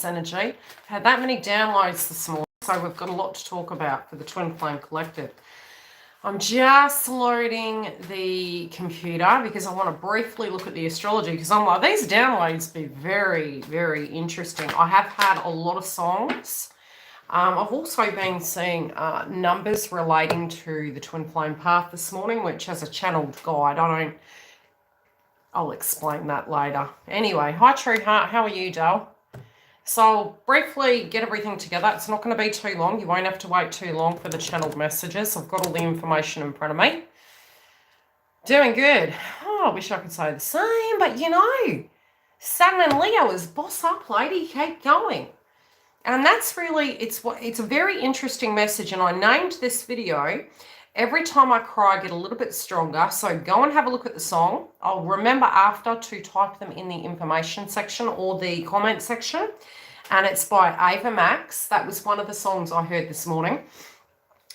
this energy. I've had that many downloads this morning, so we've got a lot to talk about for the Twin Flame Collective. I'm just loading the computer because I want to briefly look at the astrology, because I'm like, these downloads be very, very interesting. I have had a lot of songs. I've also been seeing numbers relating to the Twin Flame Path this morning, which has a channeled guide. I'll explain that later. Anyway, hi True Heart, how are you, Dale? So I'll briefly get everything together. It's not going to be too long. You won't have to wait too long for the channeled messages. I've got all the information in front of me. Doing good. Oh, I wish I could say the same, but you know, Saturn and Leo is boss up, lady. Keep going. And that's really, it's a very interesting message. And I named this video, Every Time I Cry, I Get a Little Bit Stronger. So go and have a look at the song. I'll remember after to type them in the information section or the comment section. And it's by Ava Max. That was one of the songs I heard this morning.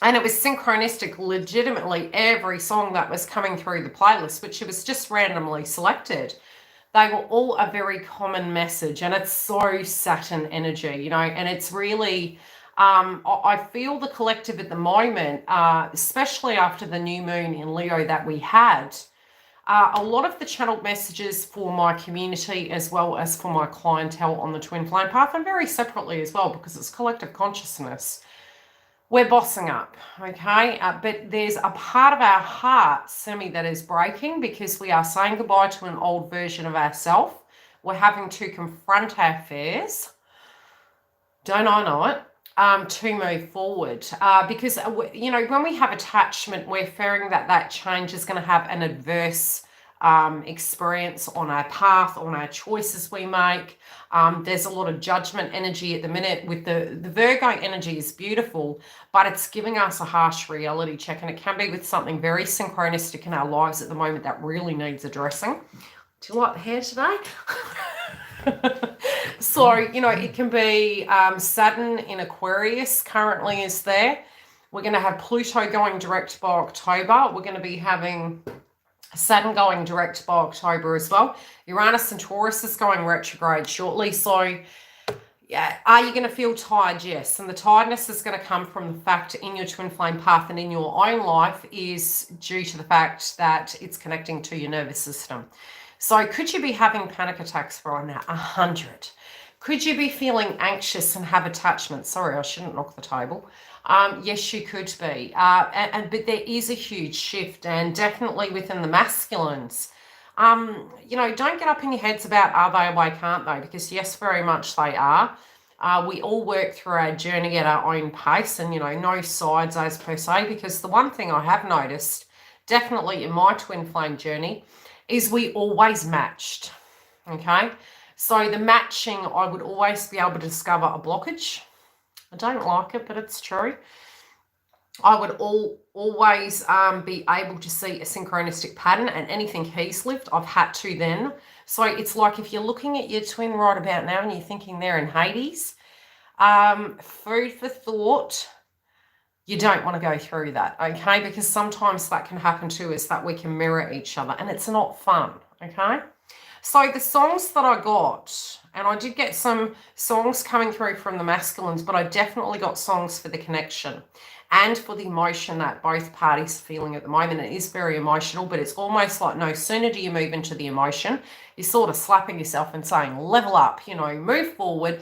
And it was synchronistic, legitimately every song that was coming through the playlist, which it was just randomly selected. They were all a very common message, and it's so Saturn energy, you know, and it's really... I feel the collective at the moment, especially after the new moon in Leo that we had, a lot of the channeled messages for my community as well as for my clientele on the Twin Flame Path, and very separately as well, because it's collective consciousness. We're bossing up, okay? But there's a part of our heart, Semi, that is breaking because we are saying goodbye to an old version of ourselves. We're having to confront our fears. Don't I know it? To move forward, because you know, when we have attachment, we're fearing that that change is going to have an adverse experience on our path, on our choices we make. There's a lot of judgment energy at the minute. With the Virgo energy is beautiful, but it's giving us a harsh reality check, and it can be with something very synchronistic in our lives at the moment that really needs addressing. Do you like the hair today? So, you know, it can be Saturn in Aquarius currently is there. We're going to have Pluto going direct by October. We're going to be having Saturn going direct by October as well. Uranus and Taurus is going retrograde shortly. So, yeah, are you going to feel tired? Yes. And the tiredness is going to come from the fact in your Twin Flame Path and in your own life is due to the fact that it's connecting to your nervous system. So could you be having panic attacks right now? 100. Could you be feeling anxious and have attachment? Sorry, I shouldn't knock the table. Yes, you could be. But there is a huge shift, and definitely within the masculines. You know, don't get up in your heads about are they awake, aren't they? Because yes, very much they are. We all work through our journey at our own pace, and, you know, no sides as per se, because the one thing I have noticed, definitely in my twin flame journey, is we always matched, okay? So the matching, I would always be able to discover a blockage. I don't like it, but it's true. I would always be able to see a synchronistic pattern, and anything he's lived, I've had to then. So it's like if you're looking at your twin right about now and you're thinking they're in Hades, food for thought. You don't want to go through that, okay? Because sometimes that can happen too, is that we can mirror each other, and it's not fun, okay? So the songs that I got, and I did get some songs coming through from the masculines, but I definitely got songs for the connection and for the emotion that both parties are feeling at the moment. It is very emotional, but it's almost like no sooner do you move into the emotion, you're sort of slapping yourself and saying, level up, you know, move forward.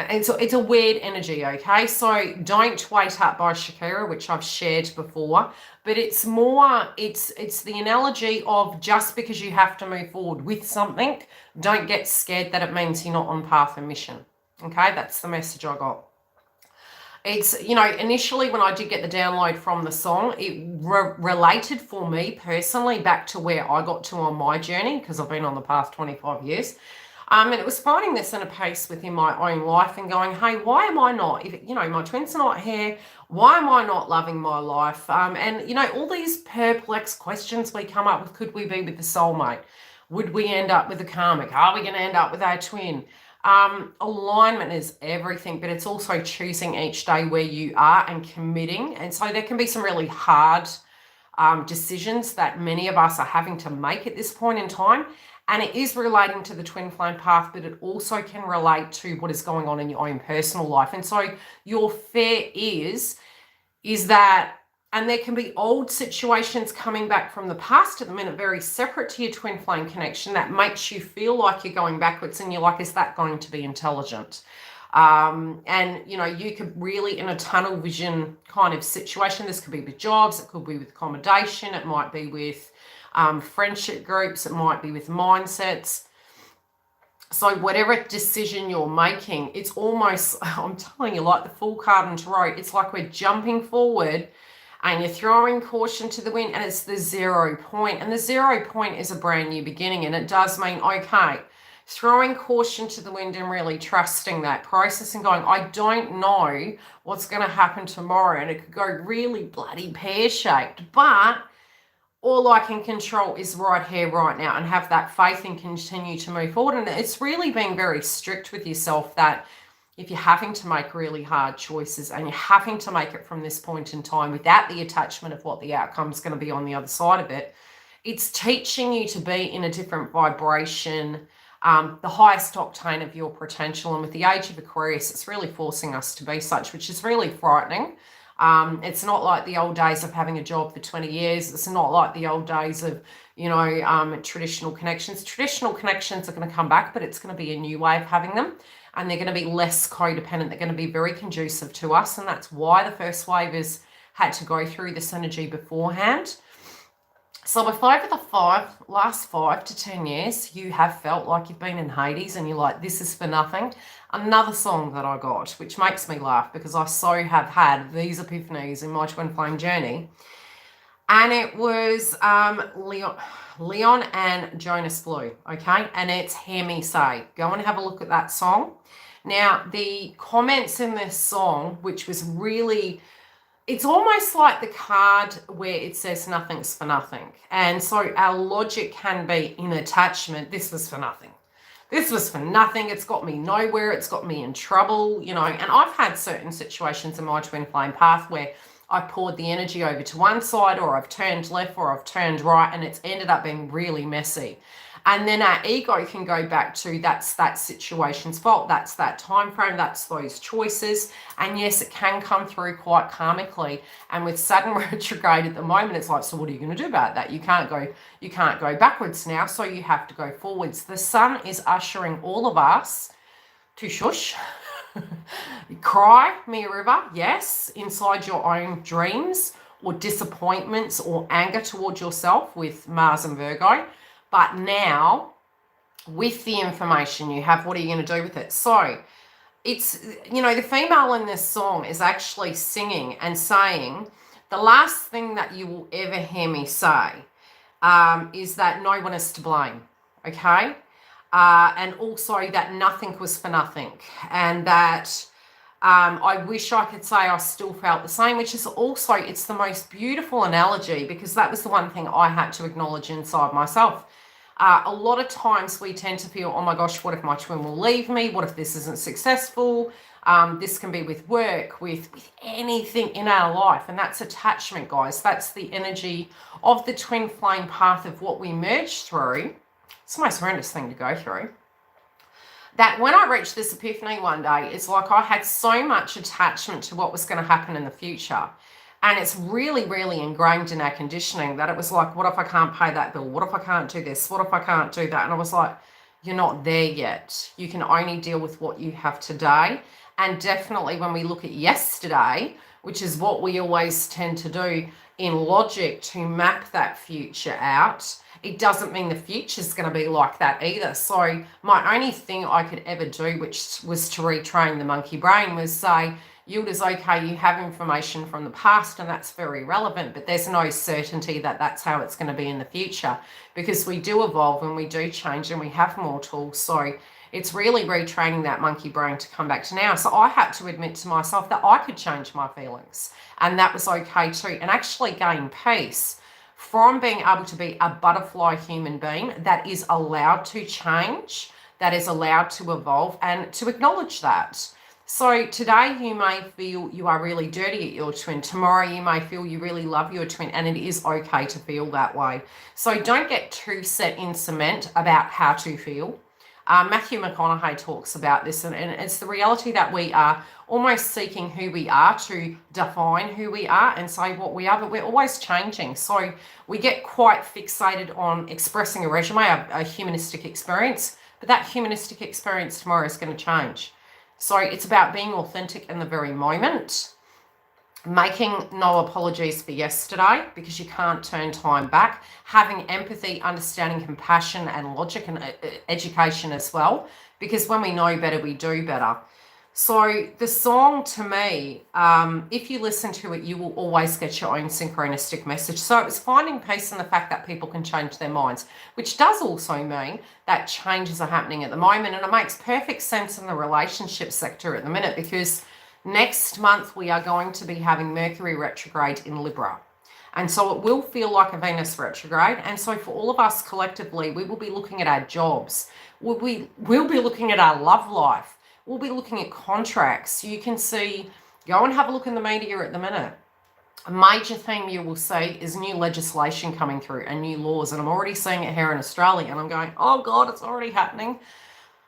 It's a weird energy, okay? So Don't Wait Up by Shakira, which I've shared before, but it's more, it's the analogy of just because you have to move forward with something, don't get scared that it means you're not on path and mission, okay? That's the message I got. It's, you know, initially when I did get the download from the song, it related for me personally back to where I got to on my journey, because I've been on the path 25 years. And it was finding this in a pace within my own life and going, hey, why am I not, if, you know, my twins are not here, why am I not loving my life? And, you know, all these perplex questions we come up with, could we be with the soulmate? Would we end up with a karmic? Are we going to end up with our twin? Alignment is everything, but it's also choosing each day where you are and committing. And so there can be some really hard decisions that many of us are having to make at this point in time. And it is relating to the twin flame path, but it also can relate to what is going on in your own personal life. And so your fear is that, and there can be old situations coming back from the past at the minute, very separate to your twin flame connection, that makes you feel like you're going backwards, and you're like, is that going to be intelligent? And you could really, in a tunnel vision kind of situation, this could be with jobs, it could be with accommodation, it might be with friendship groups, it might be with mindsets. So whatever decision you're making, it's almost, I'm telling you, like the Fool card in Tarot, it's like we're jumping forward and you're throwing caution to the wind, and it's the 0 point. And the 0 point is a brand new beginning, and it does mean, okay, throwing caution to the wind and really trusting that process and going, I don't know what's going to happen tomorrow, and it could go really bloody pear-shaped, but all I can control is right here, right now, and have that faith and continue to move forward. And it's really being very strict with yourself, that if you're having to make really hard choices and you're having to make it from this point in time without the attachment of what the outcome is going to be on the other side of it, it's teaching you to be in a different vibration, the highest octane of your potential. And with the age of Aquarius, it's really forcing us to be such, which is really frightening. It's not like the old days of having a job for 20 years. It's not like the old days of, traditional connections. Traditional connections are going to come back, but it's going to be a new way of having them. And they're going to be less codependent. They're going to be very conducive to us. And that's why the first wave has had to go through this energy beforehand. So if over the last 5 to 10 years, you have felt like you've been in Hades and you're like, this is for nothing, another song that I got, which makes me laugh because I so have had these epiphanies in my twin flame journey. And it was Leon and Jonas Blue, okay? And it's Hear Me Say. Go and have a look at that song. Now, the comments in this song, which was really, it's almost like the card where it says nothing's for nothing. And so our logic can be in attachment, this was for nothing. This was for nothing. It's got me nowhere. It's got me in trouble, and I've had certain situations in my twin flame path where I poured the energy over to one side, or I've turned left, or I've turned right, and it's ended up being really messy. And then our ego can go back to that's that situation's fault, that's that time frame, that's those choices. And yes, it can come through quite karmically. And with Saturn retrograde at the moment, it's like, so what are you going to do about that? You can't go backwards now, so you have to go forwards. The sun is ushering all of us to shush. Cry me a river, yes, inside your own dreams or disappointments or anger towards yourself with Mars and Virgo. But now, with the information you have, what are you going to do with it? So it's, the female in this song is actually singing and saying, the last thing that you will ever hear me say is that no one is to blame, okay? And also that nothing was for nothing, and that I wish I could say I still felt the same, which is also, it's the most beautiful analogy, because that was the one thing I had to acknowledge inside myself. A lot of times we tend to feel, oh my gosh, what if my twin will leave me? What if this isn't successful? This can be with work, with anything in our life. And that's attachment, guys. That's the energy of the twin flame path of what we merge through. It's the most horrendous thing to go through. That when I reached this epiphany one day, it's like I had so much attachment to what was going to happen in the future. And it's really, really ingrained in our conditioning that it was like, what if I can't pay that bill? What if I can't do this? What if I can't do that? And I was like, you're not there yet. You can only deal with what you have today. And definitely when we look at yesterday, which is what we always tend to do in logic to map that future out, it doesn't mean the future is going to be like that either. So my only thing I could ever do, which was to retrain the monkey brain, was say, Yildiz, okay, you have information from the past and that's very relevant, but there's no certainty that that's how it's going to be in the future, because we do evolve and we do change and we have more tools. So it's really retraining that monkey brain to come back to now. So I had to admit to myself that I could change my feelings, and that was okay too, and actually gain peace from being able to be a butterfly human being that is allowed to change, that is allowed to evolve, and to acknowledge that. So today you may feel you are really dirty at your twin. Tomorrow you may feel you really love your twin, and it is okay to feel that way. So don't get too set in cement about how to feel. Matthew McConaughey talks about this, and it's the reality that we are almost seeking who we are to define who we are and say what we are, but we're always changing. So we get quite fixated on expressing a resume, a humanistic experience, but that humanistic experience tomorrow is going to change. So it's about being authentic in the very moment, making no apologies for yesterday because you can't turn time back, having empathy, understanding, compassion, and logic and education as well, because when we know better, we do better. So the song, to me, if you listen to it, you will always get your own synchronistic message. So it was finding peace in the fact that people can change their minds, which does also mean that changes are happening at the moment. And it makes perfect sense in the relationship sector at the minute, because next month we are going to be having Mercury retrograde in Libra. And so it will feel like a Venus retrograde. And so for all of us collectively, we will be looking at our jobs. We'll be looking at our love life. We'll be looking at contracts. You can see, go and have a look in the media at the minute. A major theme you will see is new legislation coming through and new laws. And I'm already seeing it here in Australia. And I'm going, oh God, it's already happening.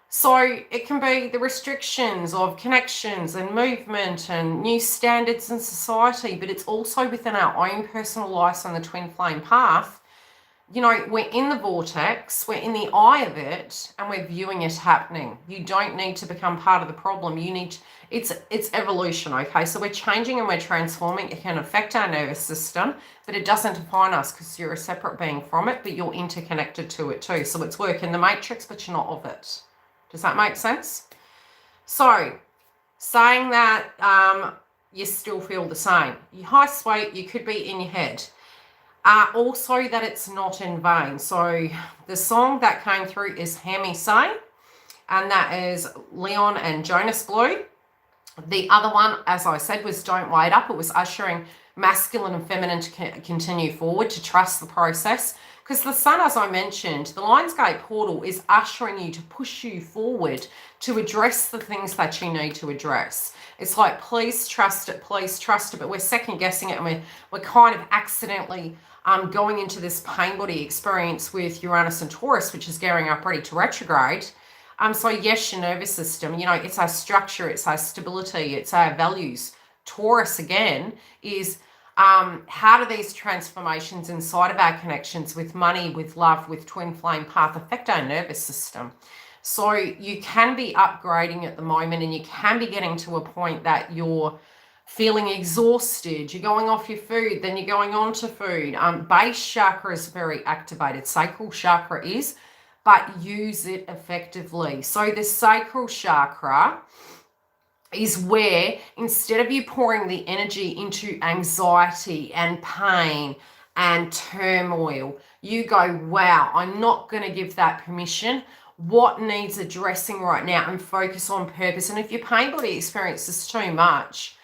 So it can be the restrictions of connections and movement and new standards in society, but it's also within our own personal lives on the twin flame path. You know, we're in the vortex, we're in the eye of it, and we're viewing it happening. You don't need to become part of the problem. You need to, it's evolution, okay? So we're changing and we're transforming. It can affect our nervous system, but it doesn't define us because you're a separate being from it, but you're interconnected to it too. So it's work in the matrix, but you're not of it. Does that make sense? So saying that you still feel the same. You're high sweet, you could be in your head. Also that it's not in vain. So the song that came through is Hear Me Say, and that is Leon and Jonas Blue. The other one, as I said, was Don't Wait Up. It was ushering masculine and feminine to continue forward, to trust the process. Because the sun, as I mentioned, the Lionsgate portal is ushering you to push you forward to address the things that you need to address. It's like, please trust it, but we're second guessing it, and we're kind of accidentally going into this pain body experience with Uranus and Taurus, which is gearing up ready to retrograde. So yes, your nervous system, you know, it's our structure, it's our stability, it's our values. Taurus, again, is how do these transformations inside of our connections with money, with love, with twin flame path affect our nervous system? So you can be upgrading at the moment, and you can be getting to a point that you're feeling exhausted, you're going off your food, then you're going on to food. Base chakra is very activated, sacral chakra is, but use it effectively. So the sacral chakra is where, instead of you pouring the energy into anxiety and pain and turmoil, you go, wow, I'm not going to give that permission. What needs addressing right now, and focus on purpose. And if your pain body experience is too much,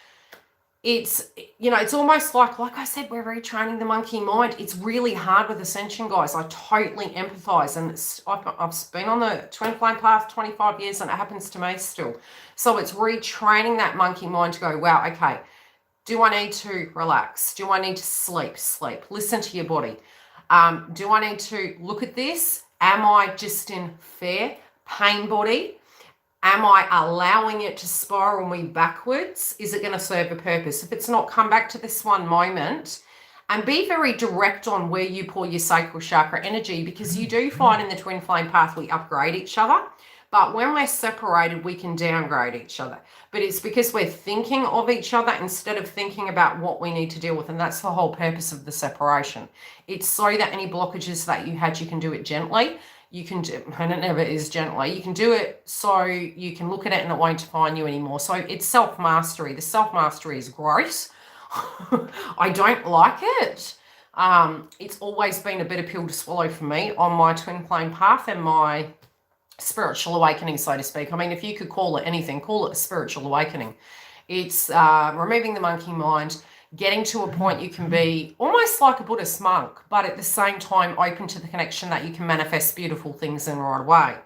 it's, you know, it's almost like I said, we're retraining the monkey mind. It's really hard with ascension, guys. I totally empathize. And I've been on the twin flame path 25 years, and it happens to me still. So it's retraining that monkey mind to go, wow, okay, do I need to relax? Do I need to sleep? Sleep. Listen to your body. Do I need to look at this? Am I just in fear, pain body? Am I allowing it to spiral me backwards? Is it going to serve a purpose? If it's not, come back to this one moment and be very direct on where you pour your sacral chakra energy, because you do find in the twin flame path we upgrade each other, but when we're separated, we can downgrade each other. But it's because we're thinking of each other instead of thinking about what we need to deal with, and that's the whole purpose of the separation. It's so that any blockages that you had, you can do it gently. You can do, and it never is gently, you can do it so you can look at it and it won't define you anymore. So it's self-mastery. The self-mastery is gross. I don't like it. It's always been a bitter pill to swallow for me on my twin flame path and my spiritual awakening, so to speak. I mean, if you could call it anything, call it a spiritual awakening. It's removing the monkey mind, getting to a point you can be almost like a Buddhist monk, but at the same time open to the connection that you can manifest beautiful things in right away.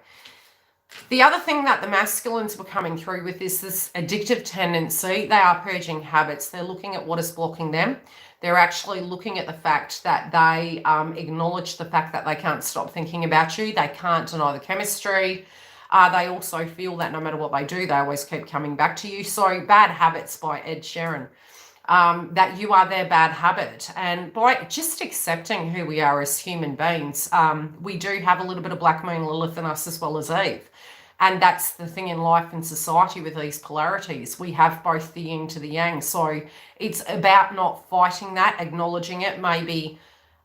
The other thing that the masculines were coming through with is this addictive tendency. They are purging habits. They're looking at what is blocking them. They're actually looking at the fact that they acknowledge the fact that they can't stop thinking about you. They can't deny the chemistry. They also feel that no matter what they do, they always keep coming back to you. So Bad Habits by Ed Sheeran. That you are their bad habit. And by just accepting who we are as human beings, we do have a little bit of Black Moon Lilith in us as well as Eve. And that's the thing in life and society with these polarities. We have both the yin to the yang. So it's about not fighting that, acknowledging it, maybe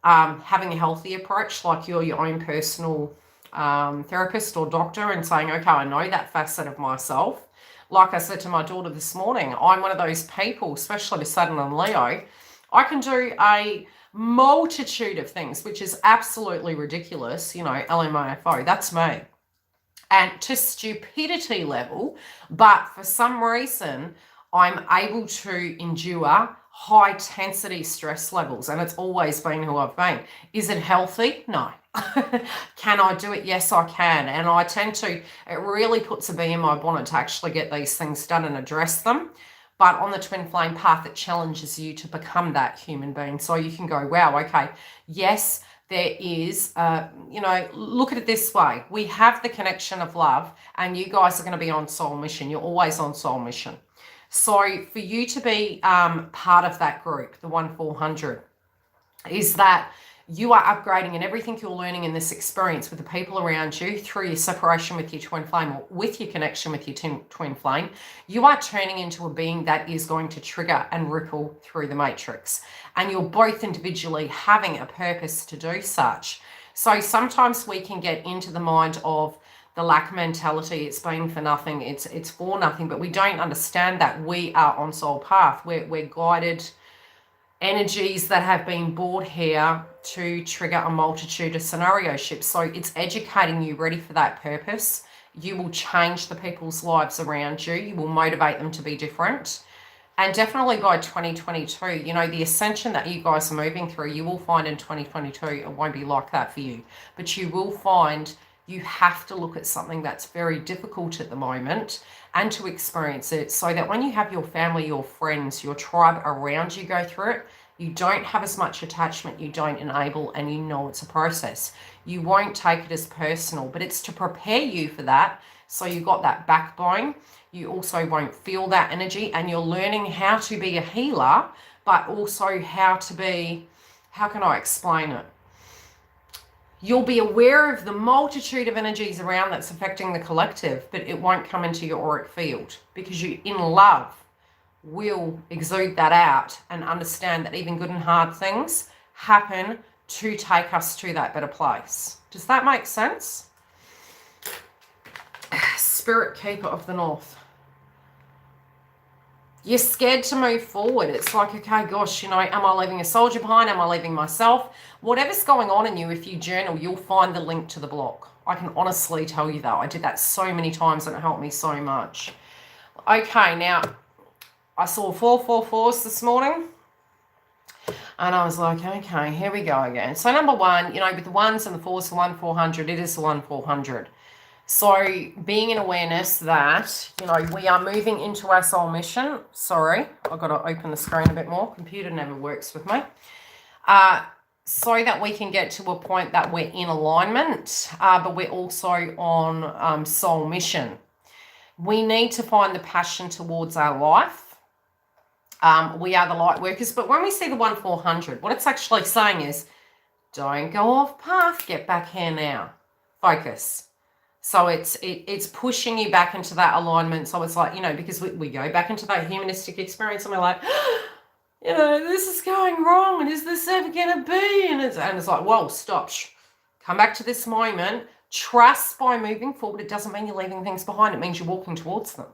having a healthy approach, like you're your own personal therapist or doctor, and saying, okay, I know that facet of myself. Like I said to my daughter this morning, I'm one of those people, especially with Saturn and Leo, I can do a multitude of things, which is absolutely ridiculous, LMAFO, that's me. And to stupidity level, but for some reason, I'm able to endure high intensity stress levels, and it's always been who I've been. Is it healthy? No. Can I do it? Yes, I can. And I tend to, it really puts a bee in my bonnet to actually get these things done and address them. But on the twin flame path, it challenges you to become that human being. So you can go, wow, okay, yes, there is, look at it this way. We have the connection of love, and you guys are going to be on soul mission. You're always on soul mission. So for you to be part of that group, the 1-400, is that you are upgrading, and everything you're learning in this experience with the people around you through your separation with your twin flame, or with your connection with your twin flame, you are turning into a being that is going to trigger and ripple through the matrix. And you're both individually having a purpose to do such. So sometimes we can get into the mind of the lack mentality. It's been for nothing. It's for nothing. But we don't understand that we are on soul path. We're guided energies that have been brought here to trigger a multitude of scenario shifts. So it's educating you ready for that purpose. You will change the people's lives around you. You will motivate them to be different. And definitely by 2022, the ascension that you guys are moving through, you will find in 2022, it won't be like that for you. But you will find you have to look at something that's very difficult at the moment and to experience it, so that when you have your family, your friends, your tribe around you go through it, you don't have as much attachment, you don't enable, and you know it's a process. You won't take it as personal, but it's to prepare you for that. So you got that backbone. You also won't feel that energy, and you're learning how to be a healer, but also how can I explain it? You'll be aware of the multitude of energies around that's affecting the collective, but it won't come into your auric field, because you, in love, will exude that out and understand that even good and hard things happen to take us to that better place. Does that make sense? Spirit Keeper of the North. You're scared to move forward. It's like, okay, gosh, am I leaving a soldier behind? Am I leaving myself? Whatever's going on in you, if you journal, you'll find the link to the block. I can honestly tell you that. I did that so many times and it helped me so much. Okay, now, I saw 444s this morning. And I was like, okay, here we go again. So number one, with the ones and the fours, the 1-400, it is the 1-400. So being in awareness that, we are moving into our soul mission. Sorry, I've got to open the screen a bit more. Computer never works with me. So that we can get to a point that we're in alignment, but we're also on soul mission. We need to find the passion towards our life. We are the light workers, but when we see the 1-400, what it's actually saying is, don't go off path, get back here now. Focus. So it's pushing you back into that alignment. So it's like, because we go back into that humanistic experience and we're like, this is going wrong, and is this ever going to be? And it's like, whoa, stop. Come back to this moment. Trust by moving forward. It doesn't mean you're leaving things behind. It means you're walking towards them.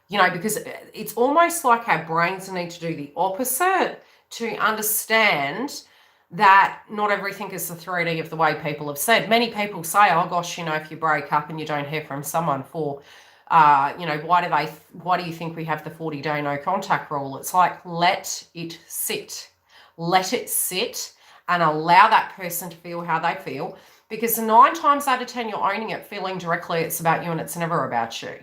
Because it's almost like our brains need to do the opposite to understand that not everything is the 3D of the way people have said. Many people say, oh gosh, if you break up and you don't hear from someone for, why do you think we have the 40-day no contact rule? It's like, let it sit. Let it sit and allow that person to feel how they feel. Because 9 times out of 10, you're owning it, feeling directly it's about you, and it's never about you.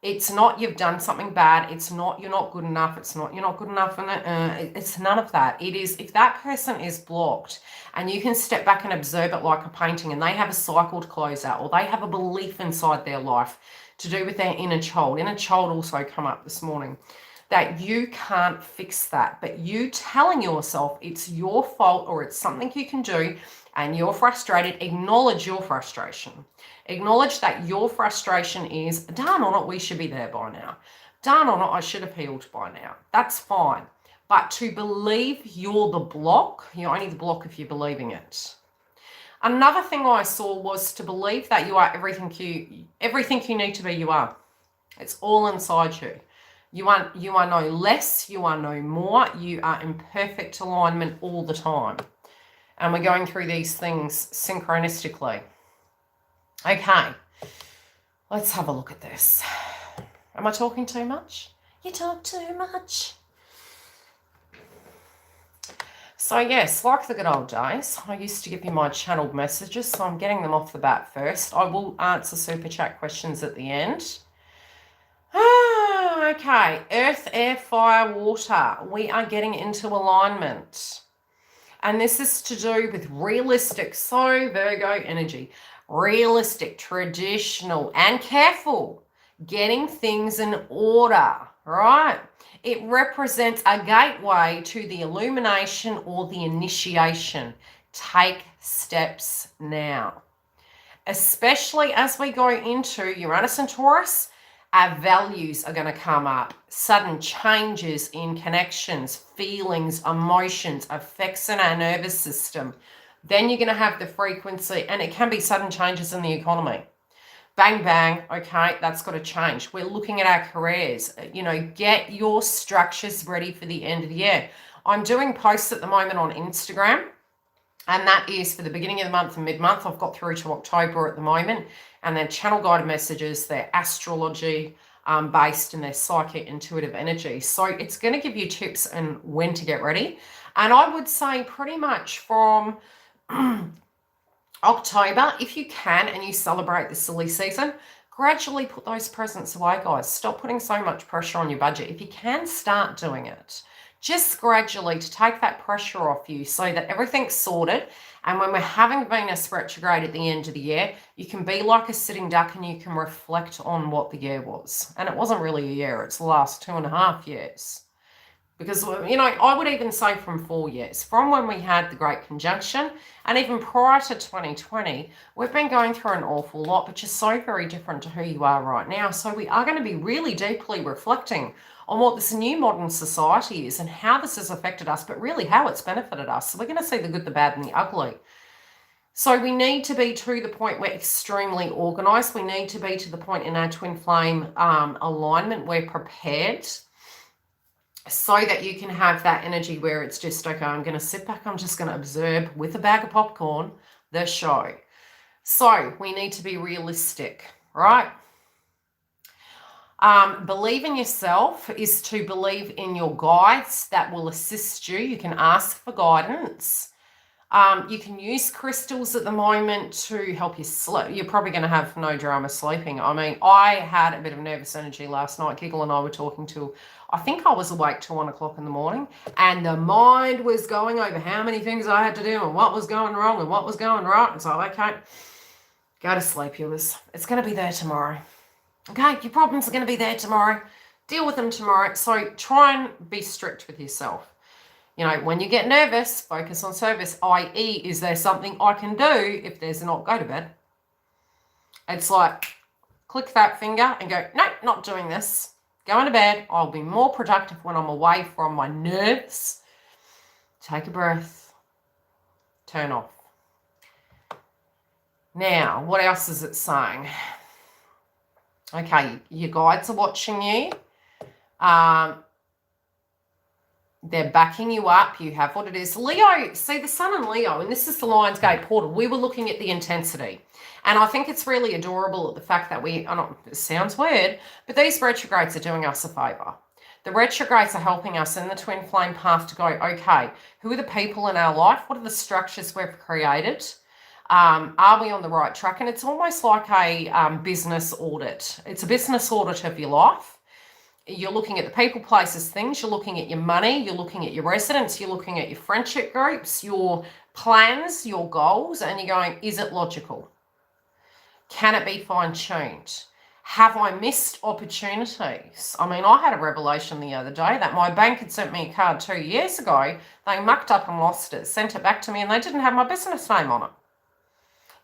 It's not you've done something bad. It's not you're not good enough. It's not you're not good enough. And it's none of that. It is if that person is blocked and you can step back and observe it like a painting, and they have a cycle to close out, or they have a belief inside their life to do with their inner child. Inner child also come up this morning. That you can't fix that. But you telling yourself it's your fault or it's something you can do and you're frustrated, acknowledge your frustration. Acknowledge that your frustration is, darn on it, we should be there by now. Darn on it, I should have healed by now. That's fine. But to believe you're the block, you're only the block if you're believing it. Another thing I saw was to believe that you are everything you need to be, you are. It's all inside you. You are no less, you are no more. You are in perfect alignment all the time. And we're going through these things synchronistically. Okay, let's have a look at this. Am I talking too much? You talk too much. So yes, like the good old days, I used to give you my channeled messages, so I'm getting them off the bat first. I will answer super chat questions at the end. Okay, earth, air, fire, water. We are getting into alignment. And this is to do with realistic, so Virgo energy, realistic, traditional, and careful, getting things in order, right? It represents a gateway to the illumination or the initiation. Take steps now. Especially as we go into Uranus and Taurus, our values are going to come up. Sudden changes in connections, feelings, emotions, effects in our nervous system. Then you're going to have the frequency, and it can be sudden changes in the economy. Bang, bang, okay, that's got to change. We're looking at our careers. Get your structures ready for the end of the year. I'm doing posts at the moment on Instagram, and that is for the beginning of the month and mid-month. I've got through to October at the moment, and they're channel guided messages, they're astrology based, and they're psychic intuitive energy. So it's going to give you tips on when to get ready. And I would say pretty much from October, if you can, and you celebrate the silly season, gradually put those presents away, guys. Stop putting so much pressure on your budget. If you can, start doing it. Just gradually to take that pressure off you so that everything's sorted. And when we're having Venus retrograde at the end of the year, you can be like a sitting duck and you can reflect on what the year was. And it wasn't really a year, it's the last 2.5 years. Because, I would even say from 4 years, from when we had the Great Conjunction, and even prior to 2020, we've been going through an awful lot, which is so very different to who you are right now. So we are going to be really deeply reflecting on what this new modern society is and how this has affected us, but really how it's benefited us. So we're going to see the good, the bad, and the ugly. So we need to be to the point we're extremely organized. We need to be to the point in our twin flame alignment, we're prepared, so that you can have that energy where it's just, okay, I'm going to sit back, I'm just going to observe with a bag of popcorn the show. So we need to be realistic, right? Believe in yourself is to believe in your guides that will assist you. You can ask for guidance. You can use crystals at the moment to help you sleep. You're probably going to have no drama sleeping. I mean, I had a bit of nervous energy last night. Giggle and I were talking till, I think I was awake till 1 o'clock in the morning, and the mind was going over how many things I had to do and what was going wrong and what was going right. And so, okay, go to sleep, viewers. It's going to be there tomorrow. Okay, your problems are going to be there tomorrow. Deal with them tomorrow. So try and be strict with yourself. When you get nervous, focus on service, i.e., is there something I can do? If there's not, go to bed. It's like, click that finger and go, nope, not doing this. Going to bed. I'll be more productive when I'm away from my nerves. Take a breath. Turn off. Now, what else is it saying? Okay, your guides are watching you. They're backing you up. You have what it is. Leo, see the sun in Leo, and this is the Lionsgate portal. We were looking at the intensity. And I think it's really adorable the fact that it sounds weird, but these retrogrades are doing us a favor. The retrogrades are helping us in the twin flame path to go, okay, who are the people in our life? What are the structures we've created? Are we on the right track? And it's almost like a business audit. It's a business audit of your life. You're looking at the people, places, things. You're looking at your money. You're looking at your residents. You're looking at your friendship groups, your plans, your goals, and you're going, is it logical? Can it be fine-tuned? Have I missed opportunities? I mean, I had a revelation the other day that my bank had sent me a card 2 years ago. They mucked up and lost it, sent it back to me, and they didn't have my business name on it.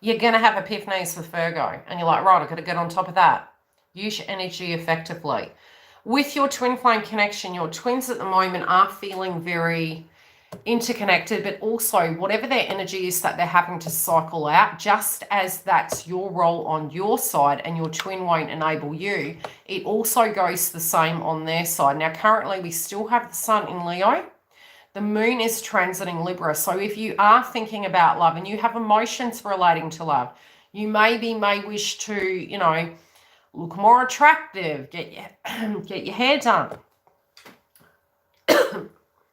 You're going to have epiphanies with Virgo, and you're like, right, I've got to get on top of that. Use your energy effectively. With your twin flame connection, your twins at the moment are feeling very interconnected, but also whatever their energy is that they're having to cycle out, just as that's your role on your side and your twin won't enable you, it also goes the same on their side. Now, currently, we still have the sun in Leo. The moon is transiting Libra. So if you are thinking about love and you have emotions relating to love, you may wish to, look more attractive, get your hair done.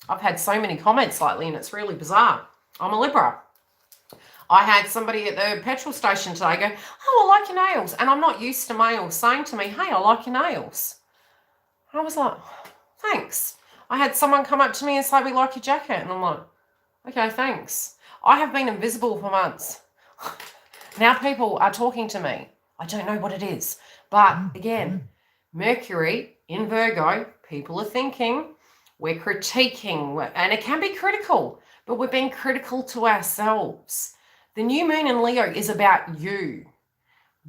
I've had so many comments lately and it's really bizarre. I'm a Libra. I had somebody at the petrol station today go, oh, I like your nails. And I'm not used to males saying to me, hey, I like your nails. I was like, thanks. I had someone come up to me and say, we like your jacket. And I'm like, okay, thanks. I have been invisible for months. Now people are talking to me. I don't know what it is. But again, Mercury in Virgo, people are thinking, we're critiquing, and it can be critical, but we're being critical to ourselves. The new moon in Leo is about you.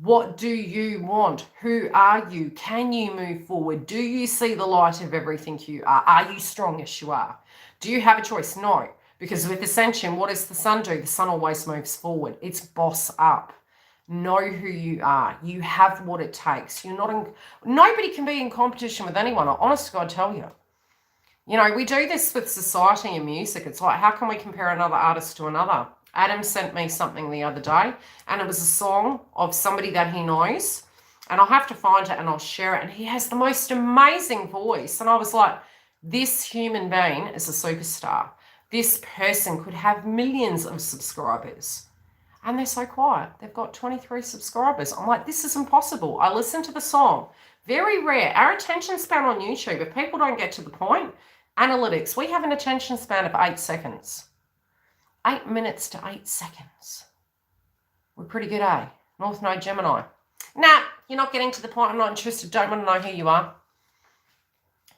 What do you want? Who are you? Can you move forward? Do you see the light of everything you are? Are you strong as you are? Do you have a choice? No, because with Ascension, what does the sun do? The sun always moves forward. It's boss up. Know who you are. You have what it takes. Nobody can be in competition with anyone. I honest to God tell you. We do this with society and music. It's like, how can we compare another artist to another? Adam sent me something the other day, and it was a song of somebody that he knows, and I'll have to find it and I'll share it, and he has the most amazing voice, and I was like, this human being is a superstar. This person could have millions of subscribers, and they're so quiet. They've got 23 subscribers. I'm like, this is impossible. I listened to the song. Very rare. Our attention span on YouTube, if people don't get to the point, analytics, we have an attention span of 8 seconds. 8 minutes to 8 seconds. We're pretty good, eh? North Node Gemini. Nah, you're not getting to the point. I'm not interested. Don't want to know who you are.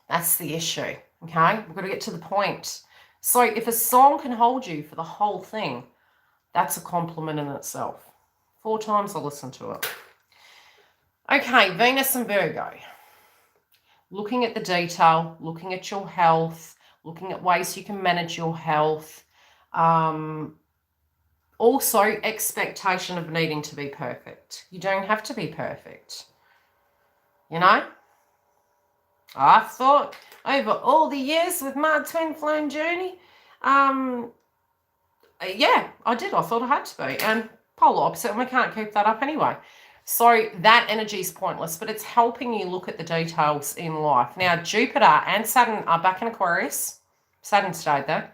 That's the issue, okay? We've got to get to the point. So if a song can hold you for the whole thing, that's a compliment in itself. 4 times I listened to it. Okay, Venus and Virgo. Looking at the detail, looking at your health, looking at ways you can manage your health. Also, expectation of needing to be perfect. You don't have to be perfect. I thought over all the years with my twin flame journey, yeah, I did. I thought I had to be. And polar opposite, and we can't keep that up anyway. So that energy is pointless, but it's helping you look at the details in life. Now, Jupiter and Saturn are back in Aquarius. Saturn stayed there.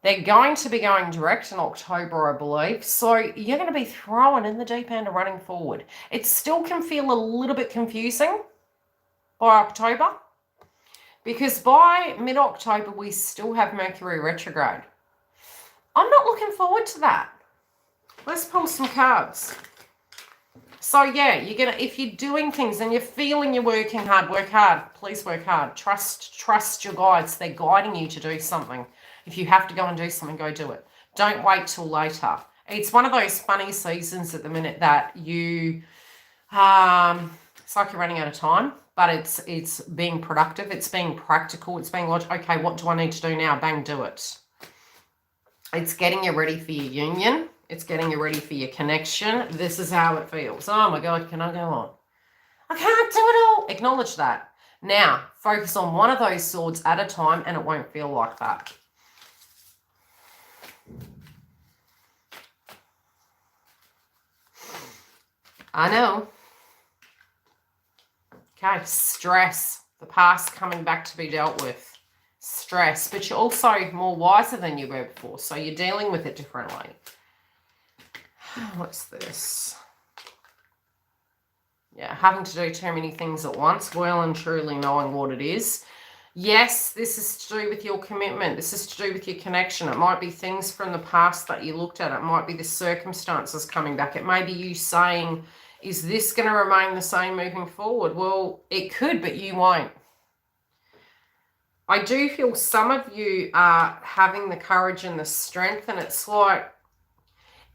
They're going to be going direct in October, I believe. So you're going to be thrown in the deep end and running forward. It still can feel a little bit confusing by October, because by mid-October, we still have Mercury retrograde. I'm not looking forward to that. Let's pull some cards. So yeah, if you're doing things and you're feeling you're working hard, work hard. Please work hard. Trust your guides. They're guiding you to do something. If you have to go and do something, go do it. Don't wait till later. It's one of those funny seasons at the minute that you, it's like you're running out of time, but it's being productive. It's being practical. It's being logical. Okay, what do I need to do now? Bang, do it. It's getting you ready for your union. It's getting you ready for your connection. This is how it feels. Oh my God, can I go on? I can't do it all. Acknowledge that. Now, focus on one of those swords at a time and it won't feel like that. I know. Okay, stress. The past coming back to be dealt with. Stress. But you're also more wiser than you were before, so you're dealing with it differently. What's this? Yeah, having to do too many things at once, well and truly knowing what it is. Yes, this is to do with your commitment. This is to do with your connection. It might be things from the past that you looked at. It might be the circumstances coming back. It may be you saying, is this going to remain the same moving forward? Well, it could, but you won't. I do feel some of you are having the courage and the strength, and it's like,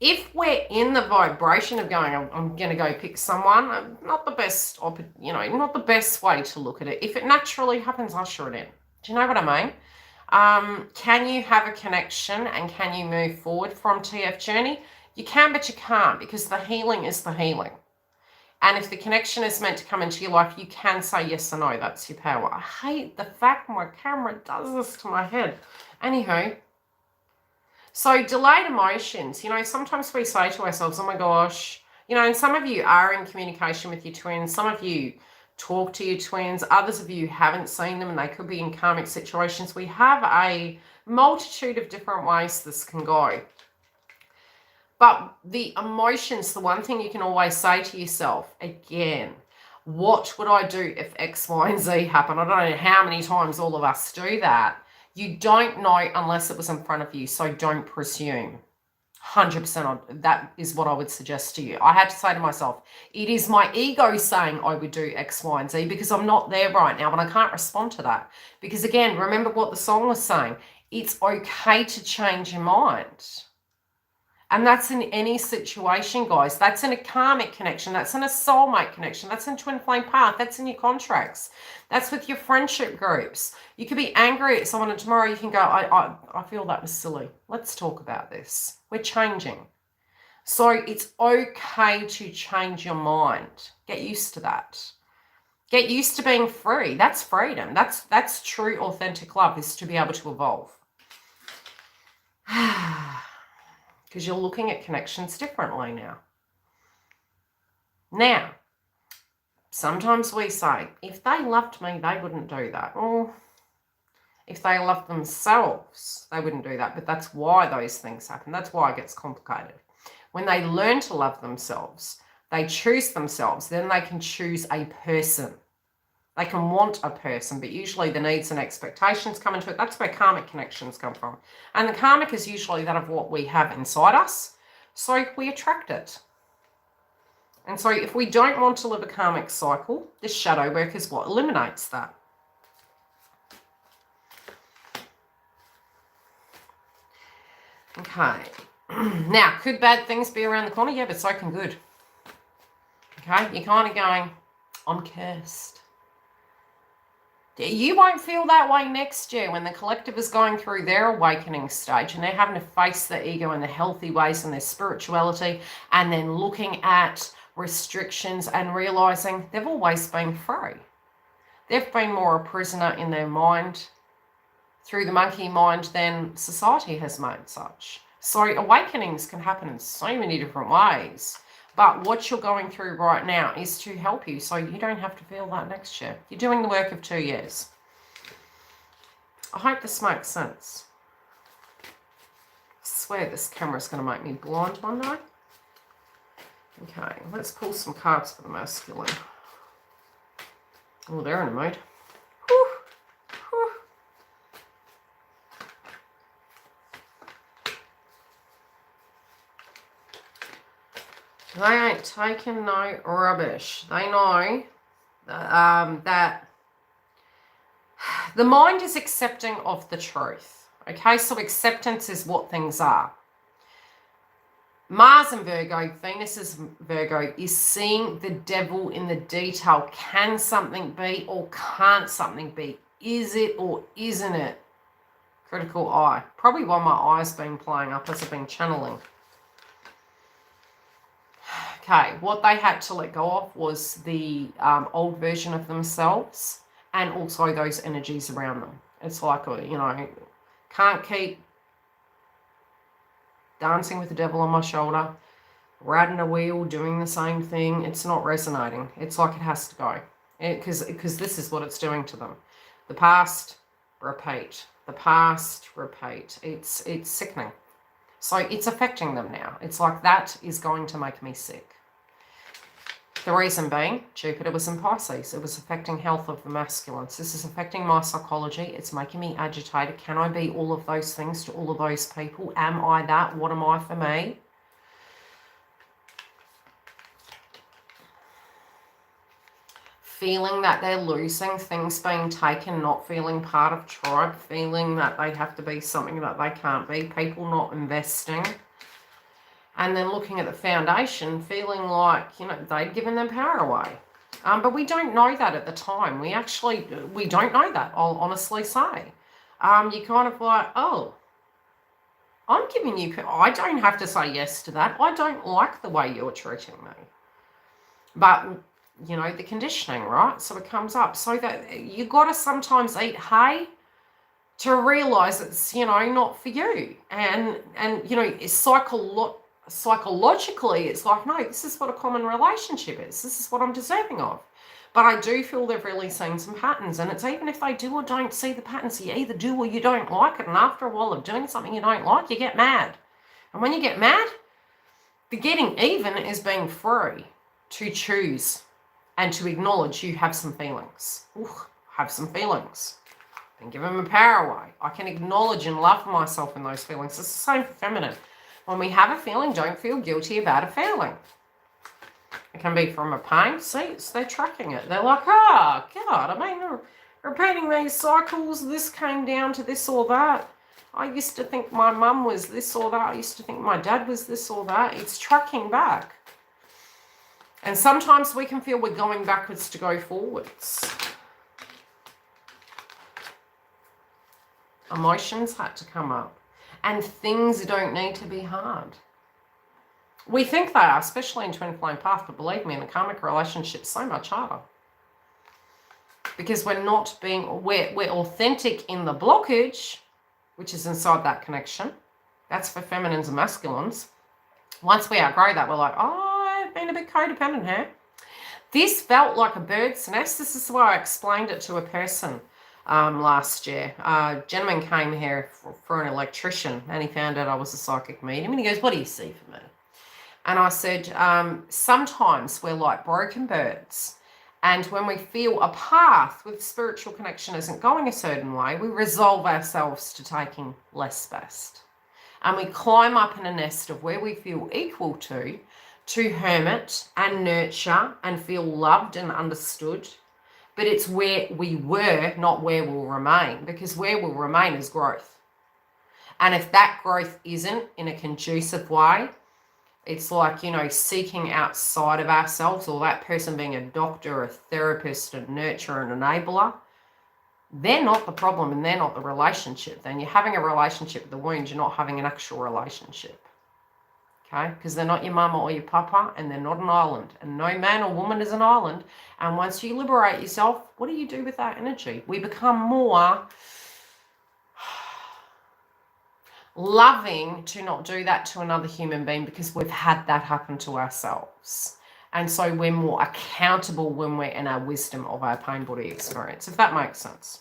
if we're in the vibration of going, I'm going to go pick someone, not the best, not the best way to look at it. If it naturally happens, usher it in. Do you know what I mean? Can you have a connection and can you move forward from TF journey? You can, but you can't, because the healing is the healing. And if the connection is meant to come into your life, you can say yes or no. That's your power. I hate the fact my camera does this to my head. Anywho. So delayed emotions, sometimes we say to ourselves, oh my gosh, and some of you are in communication with your twins. Some of you talk to your twins. Others of you haven't seen them and they could be in karmic situations. We have a multitude of different ways this can go. But the emotions, the one thing you can always say to yourself, again, what would I do if X, Y, and Z happen? I don't know how many times all of us do that. You don't know unless it was in front of you, so don't presume. 100% that is what I would suggest to you. I had to say to myself, it is my ego saying I would do X, Y, and Z because I'm not there right now and I can't respond to that. Because again, remember what the song was saying. It's okay to change your mind. And that's in any situation, guys. That's in a karmic connection. That's in a soulmate connection. That's in twin flame path. That's in your contracts. That's with your friendship groups. You could be angry at someone and tomorrow you can go, I feel that was silly. Let's talk about this. We're changing. So it's okay to change your mind. Get used to that. Get used to being free. That's freedom. That's true, authentic love, is to be able to evolve. Because you're looking at connections differently now. Now, sometimes we say, if they loved me, they wouldn't do that. Or if they loved themselves, they wouldn't do that. But that's why those things happen. That's why it gets complicated. When they learn to love themselves, they choose themselves, then they can choose a person. They can want a person, but usually the needs and expectations come into it. That's where karmic connections come from. And the karmic is usually that of what we have inside us. So we attract it. And so if we don't want to live a karmic cycle, this shadow work is what eliminates that. Okay. Now, could bad things be around the corner? Yeah, but so can good. Okay, you're kind of going, I'm cursed. You won't feel that way next year when the collective is going through their awakening stage and they're having to face their ego in the healthy ways and their spirituality, and then looking at restrictions and realizing they've always been free. They've been more a prisoner in their mind through the monkey mind than society has made such. So awakenings can happen in so many different ways. But what you're going through right now is to help you so you don't have to feel that next year. You're doing the work of 2 years. I hope this makes sense. I swear this camera's going to make me blind one day. Okay, let's pull some cards for the masculine. Oh, they're in a mood. Whew. Whew. They ain't taking no rubbish. They know that the mind is accepting of the truth. Okay, so acceptance is what things are. Mars in Virgo, Venus is Virgo, is seeing the devil in the detail. Can something be or can't something be? Is it or isn't it? Critical eye. Probably while my eye's been playing up as I've been channeling. Okay, what they had to let go of was the old version of themselves and also those energies around them. It's like, can't keep dancing with the devil on my shoulder, riding a wheel, doing the same thing. It's not resonating. It's like it has to go. Because this is what it's doing to them. The past, repeat. The past, repeat. It's sickening. So it's affecting them now. It's like that is going to make me sick. The reason being, Jupiter was in Pisces. It was affecting health of the masculines. This is affecting my psychology. It's making me agitated. Can I be all of those things to all of those people? Am I that? What am I for me? Feeling that they're losing, things being taken, not feeling part of tribe, feeling that they have to be something that they can't be, people not investing. And then looking at the foundation, feeling like, you know, they'd given their power away. But we don't know that at the time. We don't know that, I'll honestly say. You kind of like, oh, I'm giving you, I don't have to say yes to that. I don't like the way you're treating me. But, you know, the conditioning, right? So it comes up. So that you got to sometimes eat hay to realize it's, you know, not for you. And you know, psychologically, it's like, no, this is what a common relationship is. This is what I'm deserving of. But I do feel they've really seen some patterns. And it's even if they do or don't see the patterns, you either do or you don't like it. And after a while of doing something you don't like, you get mad. And when you get mad, the getting even is being free to choose and to acknowledge you have some feelings. Have some feelings. And give them the power away. I can acknowledge and love myself in those feelings. It's the same for feminine. When we have a feeling, don't feel guilty about a feeling. It can be from a pain. See, they're tracking it. They're like, oh, God, I mean, repeating these cycles, this came down to this or that. I used to think my mum was this or that. I used to think my dad was this or that. It's tracking back. And sometimes we can feel we're going backwards to go forwards. Emotions had to come up. And things don't need to be hard. We think they are, especially in twin flame path, but believe me, in a karmic relationship, so much harder. Because we're authentic in the blockage, which is inside that connection. That's for feminines and masculines. Once we outgrow that, we're like, oh, I've been a bit codependent here. This felt like a bird's nest. This is why I explained it to a person last year. A gentleman came here for an electrician, and he found out I was a psychic medium, and he goes, what do you see for me? And I said, sometimes we're like broken birds, and when we feel a path with spiritual connection isn't going a certain way, we resolve ourselves to taking less best. And we climb up in a nest of where we feel equal to hermit and nurture and feel loved and understood. But it's where we were, not where we'll remain, because where we'll remain is growth. And if that growth isn't in a conducive way, it's like, you know, seeking outside of ourselves, or that person being a doctor, a therapist, a nurturer, an enabler, they're not the problem and they're not the relationship. Then you're having a relationship with the wound, you're not having an actual relationship. Okay, because they're not your mama or your papa, and they're not an island. And no man or woman is an island. And once you liberate yourself, what do you do with that energy? We become more loving to not do that to another human being, because we've had that happen to ourselves. And so we're more accountable when we're in our wisdom of our pain body experience, if that makes sense.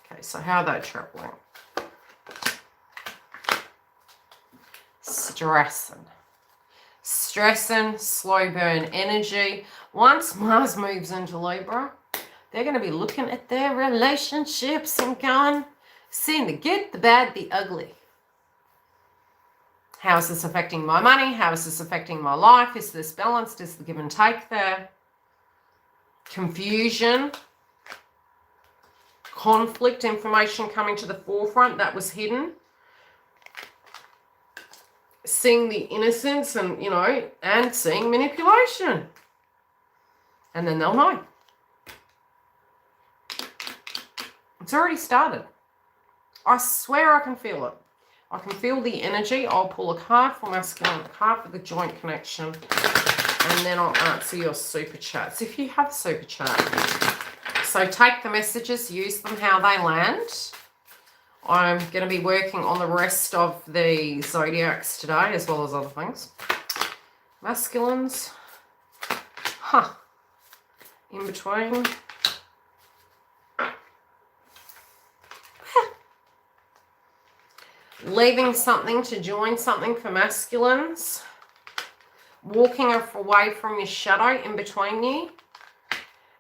Okay, so how are they traveling? Stressing, slow burn energy. Once Mars moves into Libra, they're going to be looking at their relationships and going, seeing the good, the bad, the ugly. How is this affecting my money? How is this affecting my life? Is this balanced? Is the give and take there? Confusion, conflict, information coming to the forefront that was hidden. Seeing the innocence and, you know, and seeing manipulation. And then they'll know. It's already started. I swear I can feel it. I can feel the energy. I'll pull a card for masculine, a card for the joint connection, and then I'll answer your super chats if you have super chat. So take the messages, use them how they land. I'm going to be working on the rest of the zodiacs today, as well as other things. Masculines. In between. leaving something to join something for masculines, walking away from your shadow in between you,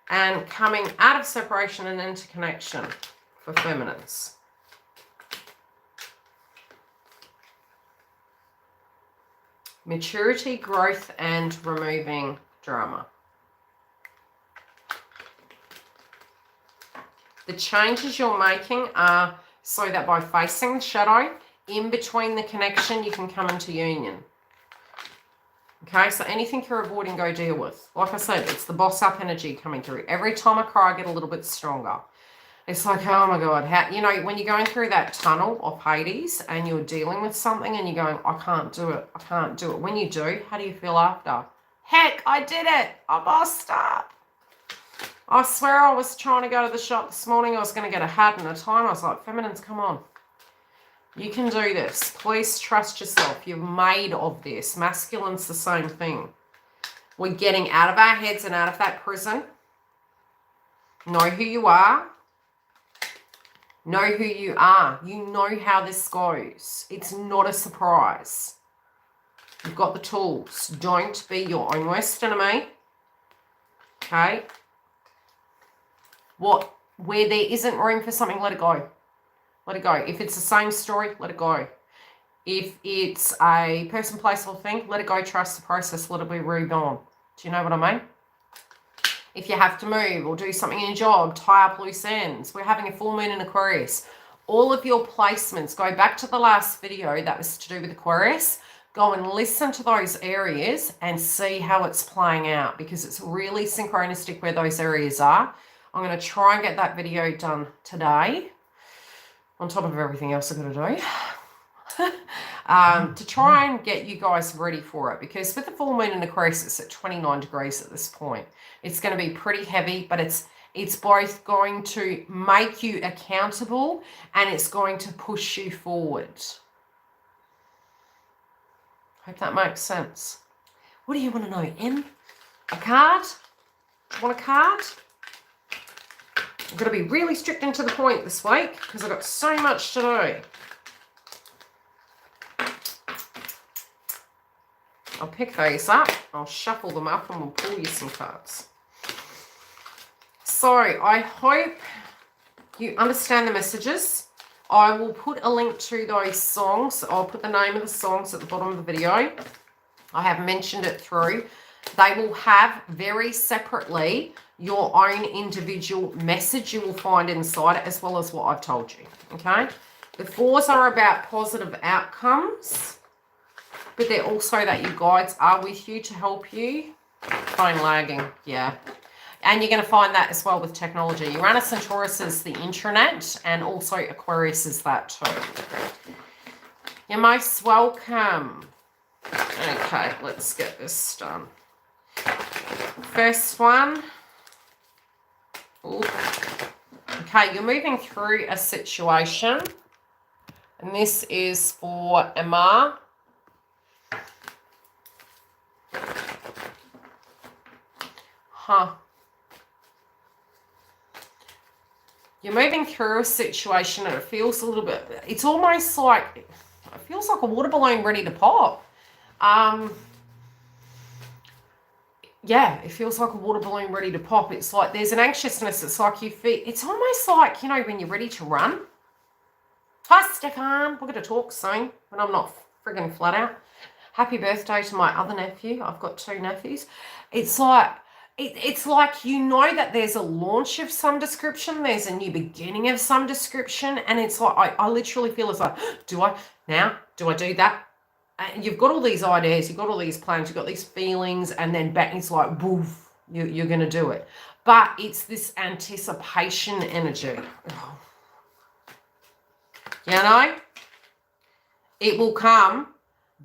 and coming out of separation and into connection for feminines. Maturity, growth, and removing drama. The changes you're making are so that by facing the shadow, in between the connection, you can come into union. Okay, so anything you're avoiding, go deal with. Like I said, it's the boss up energy coming through. Every time I cry, I get a little bit stronger. It's like, oh my God, how, you know, when you're going through that tunnel of Hades and you're dealing with something and you're going, I can't do it, I can't do it. When you do, how do you feel after? Heck, I did it. I bossed up. I swear I was trying to go to the shop this morning. I was going to get a hat and a tie. I was like, feminines, come on. You can do this. Please trust yourself. You're made of this. Masculine's the same thing. We're getting out of our heads and out of that prison. Know who you are. Know who you are. You know how this goes. It's not a surprise. You've got the tools. Don't be your own worst enemy. Okay? Where there isn't room for something, let it go. Let it go. If it's the same story, let it go. If it's a person, place, or thing, let it go. Trust the process. Let it be reborn. Do you know what I mean? If you have to move or do something in your job, tie up loose ends. We're having a full moon in Aquarius. All of your placements, go back to the last video that was to do with Aquarius. Go and listen to those areas and see how it's playing out, because it's really synchronistic where those areas are. I'm going to try and get that video done today, on top of everything else I've got to do, to try and get you guys ready for it. Because with the full moon in Aquarius, it's at 29 degrees at this point. It's going to be pretty heavy, but it's both going to make you accountable and it's going to push you forward. Hope that makes sense. What do you want to know, Em? A card? Want a card? I'm going to be really strict and to the point this week because I've got so much to do. I'll pick those up, I'll shuffle them up, and we'll pull you some cards. So I hope you understand the messages. I will put a link to those songs. I'll put the name of the songs at the bottom of the video. I have mentioned it through. They will have very separately your own individual message you will find inside it, as well as what I've told you, okay? The fours are about positive outcomes, but they're also that your guides are with you to help you. Phone lagging, yeah. And you're going to find that as well with technology. Uranus and Taurus is the intranet, and also Aquarius is that too. You're most welcome. Okay, let's get this done. First one. Ooh. Okay, you're moving through a situation, and this is for Emma. You're moving through a situation and it feels a little bit, it's almost like, it feels like a water balloon ready to pop. Yeah, it feels like a water balloon ready to pop. It's like there's an anxiousness. It's like you feel, it's almost like, you know, when you're ready to run. Hi, Stefan. We're going to talk soon when I'm not friggin' flat out. Happy birthday to my other nephew. I've got 2 nephews. It's like, it's like you know that there's a launch of some description. There's a new beginning of some description. And it's like, I literally feel as like, do I do that? And you've got all these ideas, you've got all these plans, you've got these feelings, and then back it's like, woof, you're going to do it. But it's this anticipation energy. Oh. You know? It will come,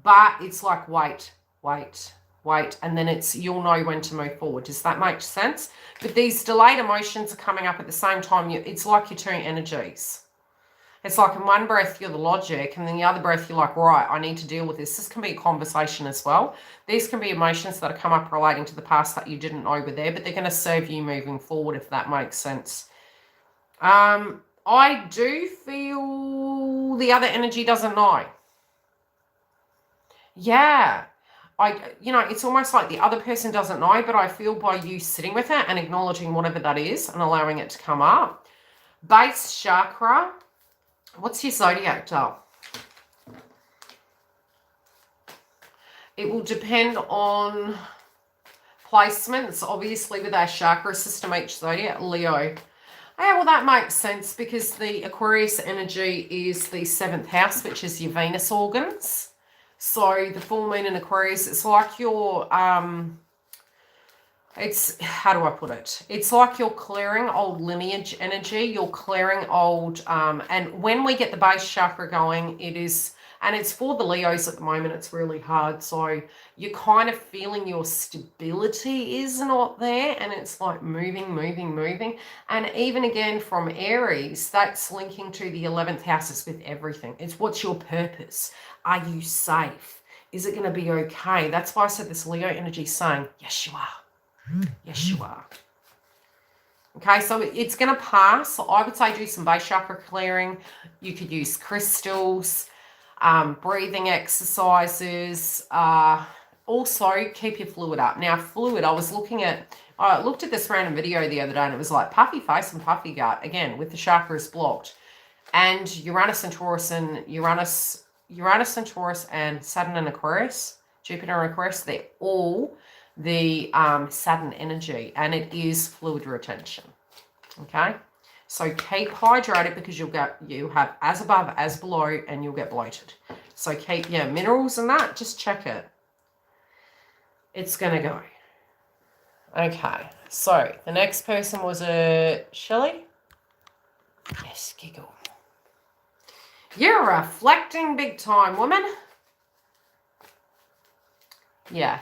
but it's like, wait. And then you'll know when to move forward. Does that make sense? But these delayed emotions are coming up at the same time. It's like your 2 energies. It's like in one breath, you're the logic, and then the other breath, you're like, right, I need to deal with this. This can be a conversation as well. These can be emotions that have come up relating to the past that you didn't know were there, but they're going to serve you moving forward, if that makes sense. I do feel the other energy doesn't know. Yeah. It's almost like the other person doesn't know, but I feel by you sitting with it and acknowledging whatever that is and allowing it to come up. Base chakra. What's your zodiac dial? It will depend on placements, obviously, with our chakra system, each zodiac. Leo. Yeah, well, that makes sense because the Aquarius energy is the 7th house, which is your Venus organs. So the full moon in Aquarius, it's like your, how do I put it? It's like you're clearing old lineage energy. You're clearing old, and when we get the base chakra going, it is, and it's for the Leos at the moment, it's really hard. So you're kind of feeling your stability is not there, and it's like moving. And even again from Aries, that's linking to the 11th houses with everything. It's what's your purpose? Are you safe? Is it going to be okay? That's why I said this Leo energy saying, yes, you are. Yes, you are. Okay, so it's going to pass. So I would say do some base chakra clearing. You could use crystals. Breathing exercises, also keep your fluid up. Now fluid, I looked at this random video the other day and it was like puffy face and puffy gut, again, with the chakras blocked. And Uranus and Taurus and Saturn and Aquarius, Jupiter and Aquarius, they're all the Saturn energy, and it is fluid retention, okay? So keep hydrated because you have as above as below and you'll get bloated. So keep your minerals and that, just check it. It's going to go. Okay, so the next person was Shelley. Yes, giggle. You're reflecting big time, woman. Yeah.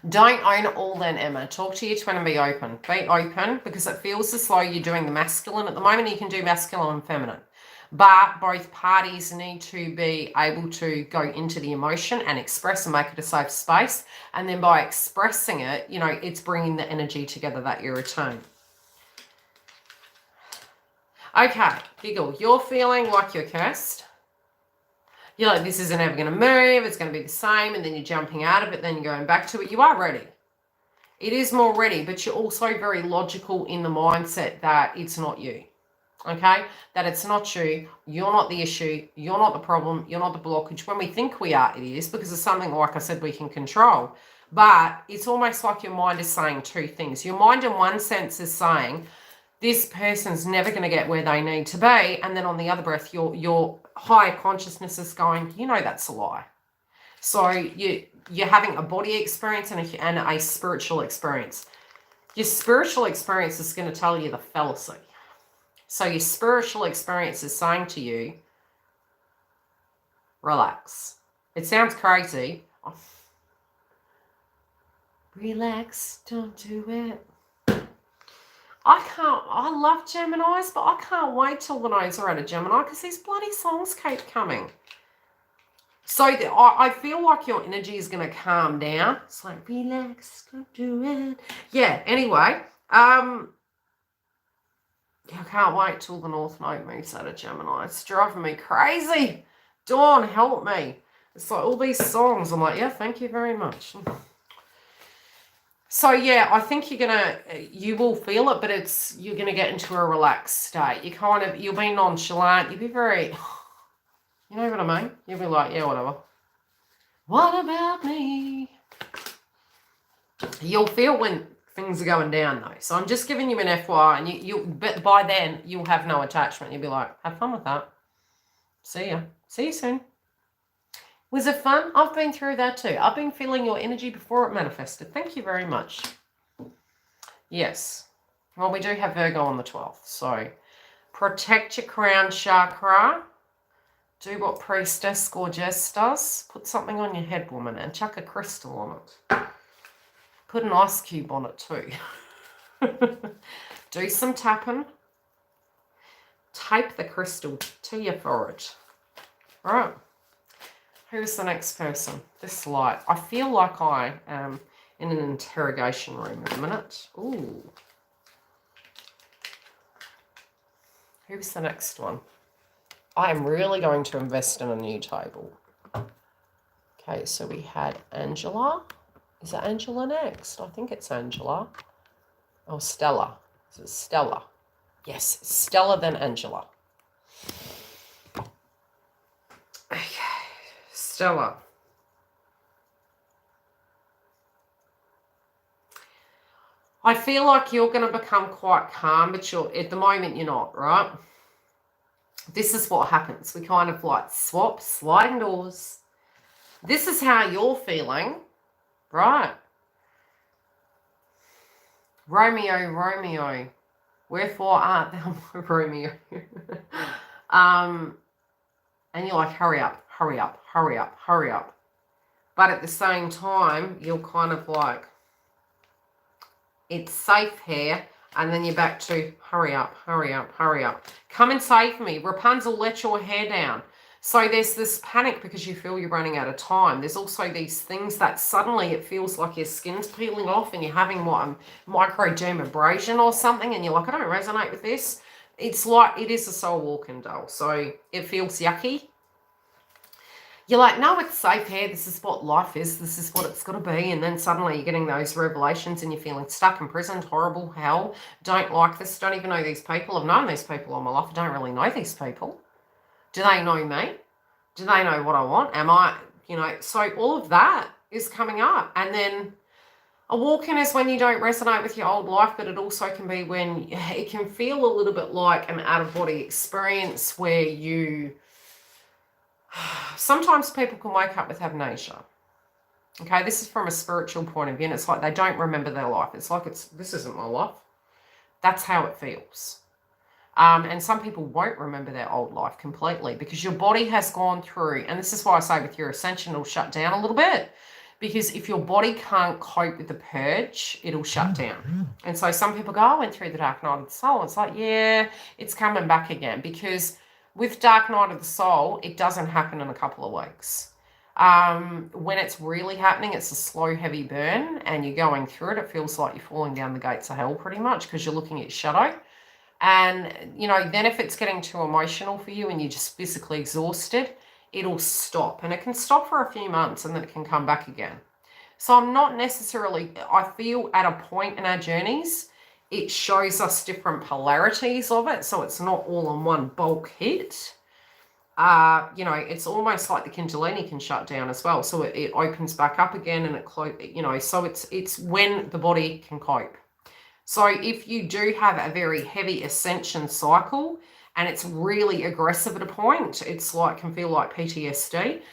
Don't own all then, Emma. Talk to your twin and be open. Be open because it feels as though you're doing the masculine at the moment. You can do masculine and feminine. But both parties need to be able to go into the emotion and express and make it a safe space. And then by expressing it, it's bringing the energy together that you return. Okay, giggle. You're feeling like you're cursed. You're like, this isn't ever going to move. It's going to be the same. And then you're jumping out of it. Then you're going back to it. You are ready. It is more ready, but you're also very logical in the mindset that it's not you. Okay? That it's not you. You're not the issue. You're not the problem. You're not the blockage. When we think we are, it is because it's something, like I said, we can control. But it's almost like your mind is saying two things. Your mind in one sense is saying, this person's never going to get where they need to be. And then on the other breath, your higher consciousness is going, that's a lie. So you're having a body experience and a spiritual experience. Your spiritual experience is going to tell you the fallacy. So your spiritual experience is saying to you, relax. It sounds crazy. Relax, don't do it. I love Geminis, but I can't wait till the nodes are out of Gemini because these bloody songs keep coming. So I feel like your energy is going to calm down. It's like, relax, don't do it. Yeah, anyway, I can't wait till the North Node moves out of Gemini. It's driving me crazy. Dawn, help me. It's like all these songs. I'm like, yeah, thank you very much. So yeah, I think you will feel it, but you're going to get into a relaxed state. You'll be nonchalant. You'll be very, you know what I mean? You'll be like, yeah, whatever. What about me? You'll feel when things are going down though. So I'm just giving you an FYI, and but by then you'll have no attachment. You'll be like, have fun with that. See ya. See you soon. Was it fun? I've been through that too. I've been feeling your energy before it manifested. Thank you very much. Yes. Well, we do have Virgo on the 12th. So protect your crown chakra. Do what Priestess Gorgeous does. Put something on your head, woman, and chuck a crystal on it. Put an ice cube on it too. Do some tapping. Tape the crystal to your forehead. All right. Who's the next person? This light. I feel like I am in an interrogation room in a minute. Ooh. Who's the next one? I am really going to invest in a new table. Okay, so we had Angela. Is it Angela next? I think it's Angela. Oh, Stella. Is it Stella? Yes, Stella, then Angela. Okay, Stella. I feel like you're going to become quite calm, but at the moment you're not, right? This is what happens. We kind of like swap, sliding doors. This is how you're feeling, right? Romeo, Romeo, wherefore art thou my Romeo? And you're like, hurry up, hurry up, hurry up, hurry up. But at the same time, you're kind of like, it's safe here. And then you're back to hurry up, hurry up, hurry up. Come and save me. Rapunzel, let your hair down. So there's this panic because you feel you're running out of time. There's also these things that suddenly it feels like your skin's peeling off and you're having what, a microdermabrasion or something. And you're like, I don't resonate with this. It's like, it is a soul walking doll. So it feels yucky. You're like, no, it's safe here. This is what life is. This is what it's got to be. And then suddenly you're getting those revelations and you're feeling stuck, imprisoned, horrible, hell. Don't like this. Don't even know these people. I've known these people all my life. I don't really know these people. Do they know me? Do they know what I want? Am I, so all of that is coming up. And then a walk-in is when you don't resonate with your old life, but it also can be when it can feel a little bit like an out-of-body experience where you... Sometimes people can wake up with amnesia. Okay, this is from a spiritual point of view, and it's like they don't remember their life. It's like this isn't my life. That's how it feels. And some people won't remember their old life completely because your body has gone through, and this is why I say with your ascension, it'll shut down a little bit. Because if your body can't cope with the purge, it'll shut down. And so some people go, I went through the dark night of the soul. It's like, yeah, it's coming back again because... with Dark Night of the Soul, it doesn't happen in a couple of weeks. When it's really happening, it's a slow, heavy burn, and you're going through it. It feels like you're falling down the gates of hell pretty much because you're looking at shadow. And, then if it's getting too emotional for you and you're just physically exhausted, it'll stop. And it can stop for a few months and then it can come back again. So I'm not necessarily, I feel at a point in our journeys, it shows us different polarities of it, so it's not all in one bulk hit. It's almost like the Kundalini can shut down as well, so it opens back up again and so it's when the body can cope. So if you do have a very heavy ascension cycle and it's really aggressive at a point, it's like can feel like PTSD,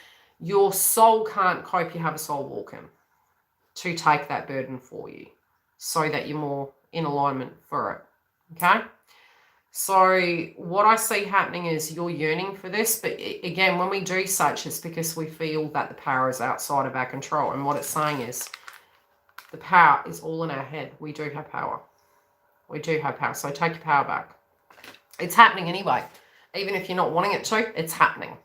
your soul can't cope. You have a soul walk-in to take that burden for you so that you're more in alignment for it. Okay, so what I see happening is you're yearning for this, but again, when we do such, it's because we feel that the power is outside of our control. And what it's saying is the power is all in our head. We do have power. We do have power. So take your power back. It's happening anyway. Even if you're not wanting it to, it's happening.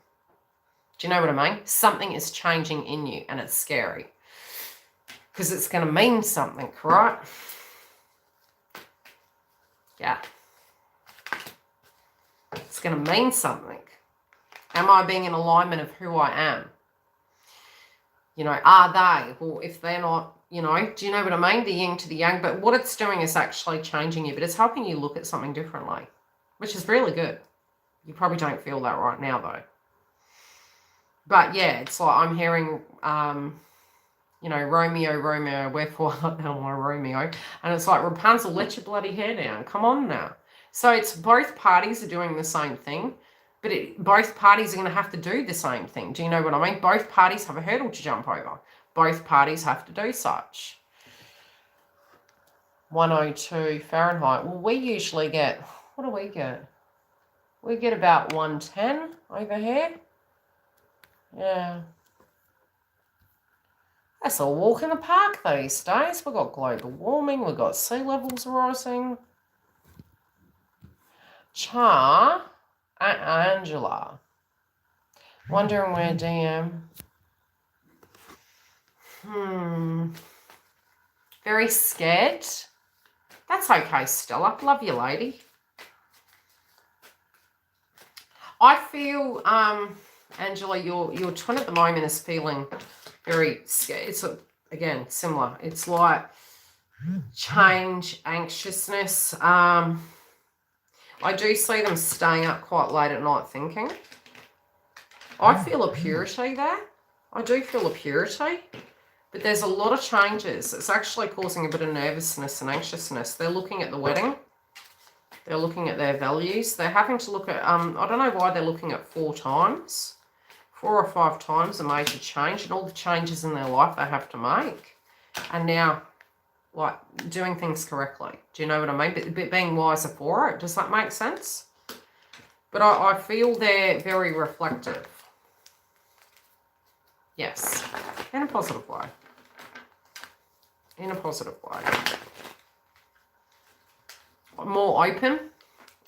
Do you know what I mean? Something is changing in you and it's scary because it's going to mean something, right? Yeah. It's going to mean something. Am I being in alignment of who I am? Are they? Well, if they're not, do you know what I mean? The yin to the yang. But what it's doing is actually changing you, but it's helping you look at something differently, which is really good. You probably don't feel that right now, though. But yeah, it's like I'm hearing, Romeo, Romeo, wherefore art thou my Romeo? And it's like, Rapunzel, let your bloody hair down. Come on now. So it's both parties are doing the same thing, but both parties are going to have to do the same thing. Do you know what I mean? Both parties have a hurdle to jump over. Both parties have to do such. 102 Fahrenheit. Well, we usually get, what do we get? We get about 110 over here. Yeah. That's a walk in the park these days. We've got global warming. We've got sea levels rising. Char and Angela. Wondering where DM. Very scared. That's okay, Stella. Love you, lady. I feel, Angela, your twin at the moment is feeling very scared. It's, again, similar. It's like change, anxiousness. I do see them staying up quite late at night thinking. I feel a purity there. I do feel a purity. But there's a lot of changes. It's actually causing a bit of nervousness and anxiousness. They're looking at the wedding. They're looking at their values. They're having to look at, I don't know why they're looking at 4 times. 4 or 5 times a major change, and all the changes in their life they have to make. And now, like, doing things correctly. Do you know what I mean? But being wiser for it. Does that make sense? But I feel they're very reflective. Yes. In a positive way. In a positive way. More open.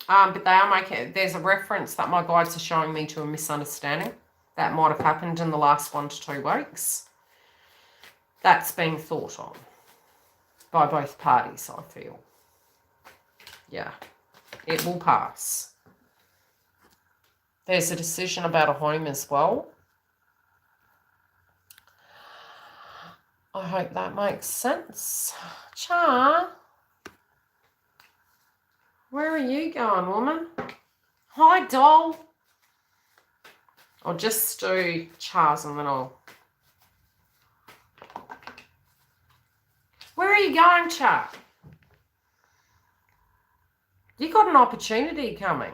But they are making, there's a reference that my guides are showing me to a misunderstanding that might have happened in the last 1 to 2 weeks. That's being thought on by both parties, I feel. Yeah. It will pass. There's a decision about a home as well. I hope that makes sense. Cha, where are you going, woman? Hi, doll. I'll just do Char's and then I'll... Where are you going, Char? You got an opportunity coming.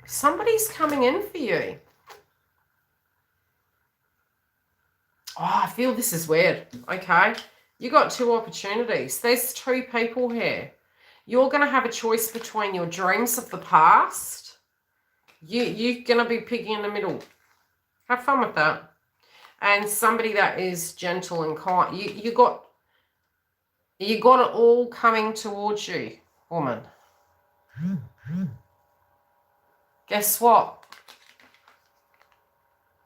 Somebody's coming in for you. Oh, I feel this is weird. Okay. You got 2 opportunities. There's 2 people here. You're going to have a choice between your dreams of the past. You're going to be piggy in the middle. Have fun with that. And somebody that is gentle and kind. You got it all coming towards you, woman. Guess what?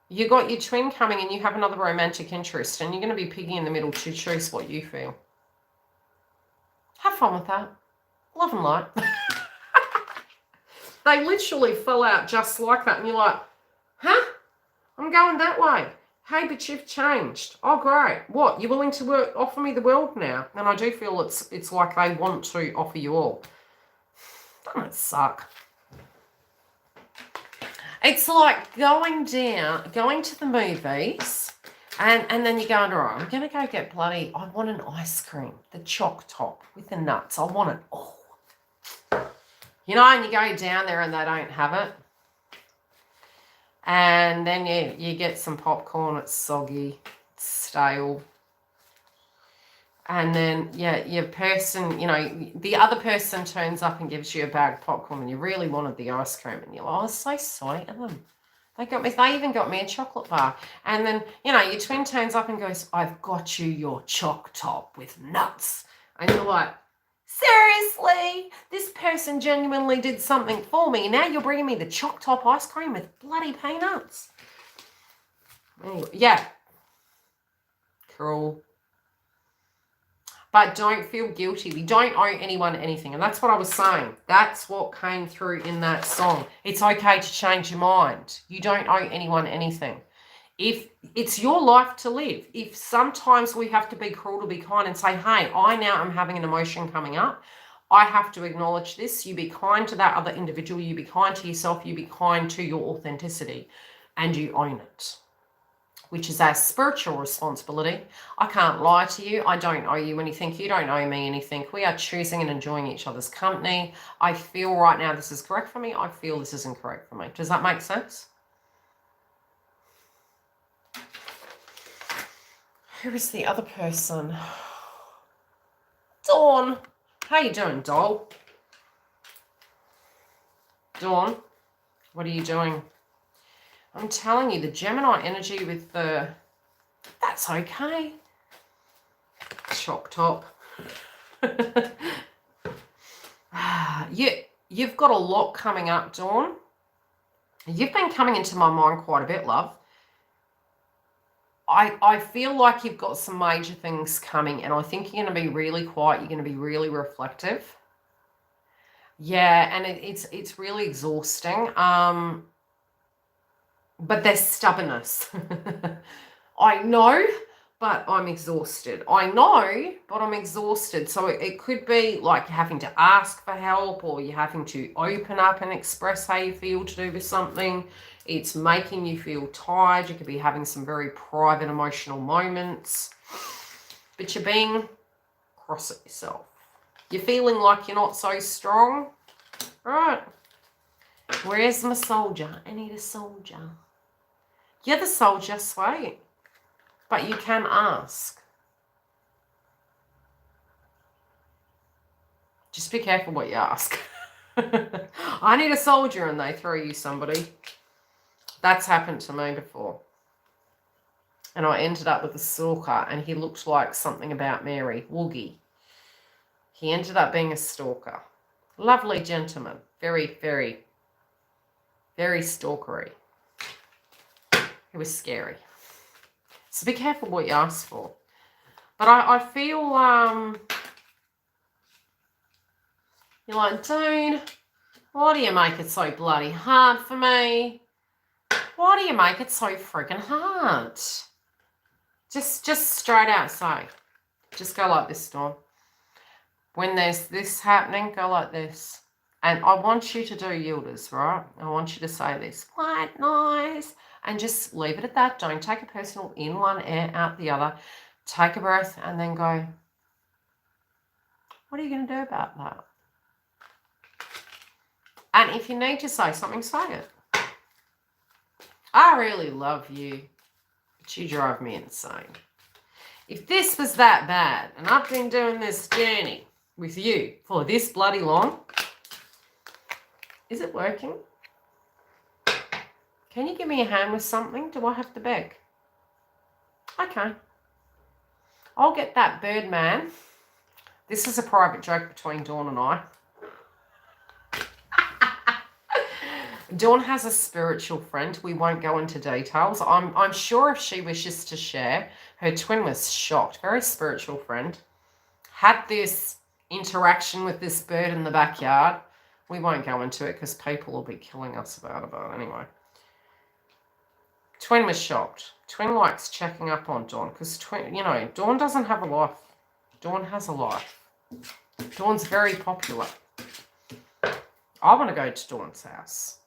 You got your twin coming and you have another romantic interest, and you're going to be piggy in the middle to choose what you feel. Have fun with that. Love and light. They literally fell out just like that, and you're like, huh? I'm going that way. Hey, but you've changed. Oh, great. What? You're willing to offer me the world now? And I do feel it's like they want to offer you all. Doesn't it suck? It's like going to the movies, and then you're going, all right, I'm going to go get I want an ice cream, the choc top with the nuts. I want it all. You know, and you go down there and they don't have it. And then you get some popcorn, it's soggy, it's stale. And then, your person, the other person turns up and gives you a bag of popcorn and you really wanted the ice cream. And you're like, oh, it's so sweet of them. They even got me a chocolate bar. And then, your twin turns up and goes, I've got you your choc top with nuts. And you're like, seriously? This person genuinely did something for me. Now you're bringing me the choc top ice cream with bloody peanuts. Anyway, yeah. Cool. But don't feel guilty. We don't owe anyone anything. And that's what I was saying. That's what came through in that song. It's okay to change your mind. You don't owe anyone anything. If it's your life to live, if sometimes we have to be cruel to be kind and say, hey, I now am having an emotion coming up. I have to acknowledge this. You be kind to that other individual. You be kind to yourself. You be kind to your authenticity. And you own it, which is our spiritual responsibility. I can't lie to you. I don't owe you anything. You don't owe me anything. We are choosing and enjoying each other's company. I feel right now this is correct for me. I feel this is incorrect for me. Does that make sense? Who is the other person? Dawn. How you doing, doll? Dawn, what are you doing? I'm telling you, the Gemini energy with the... That's okay. Choc top. You've got a lot coming up, Dawn. You've been coming into my mind quite a bit, love. I feel like you've got some major things coming, and I think you're going to be really quiet. You're going to be really reflective. Yeah, and it's really exhausting. But there's stubbornness. I know, but I'm exhausted. I know, but I'm exhausted. So it could be like having to ask for help, or you're having to open up and express how you feel to do with something. It's making you feel tired. You could be having some very private emotional moments, but you're being cross at yourself. You're feeling like you're not so strong. Right. Where's my soldier? I need a soldier. You're the soldier, sweet. But you can ask. Just be careful what you ask. I need a soldier, and they throw you somebody. That's happened to me before. And I ended up with a stalker, and he looked like something about Mary, Woogie. He ended up being a stalker. Lovely gentleman. Very, very, very stalkery. It was scary. So be careful what you ask for. But I feel, you're like, Dune, why do you make it so bloody hard for me? Why do you make it so freaking hard? Just straight out say. Just go like this, Dawn. When there's this happening, go like this. And I want you to do yielders, right? I want you to say this. White noise. And just leave it at that. Don't take a personal in one ear, out the other. Take a breath and then go, what are you going to do about that? And if you need to say something, say it. I really love you, but you drive me insane. If this was that bad, and I've been doing this journey with you for this bloody long, is it working? Can you give me a hand with something? Do I have to beg? Okay. I'll get that bird man. This is a private joke between Dawn and I. Dawn has a spiritual friend. We won't go into details. I'm sure if she wishes to share, her twin was shocked. Very spiritual friend. Had this interaction with this bird in the backyard. We won't go into it because people will be killing us about it anyway. Twin was shocked. Twin likes checking up on Dawn because Twin, Dawn doesn't have a life. Dawn has a life. Dawn's very popular. I want to go to Dawn's house.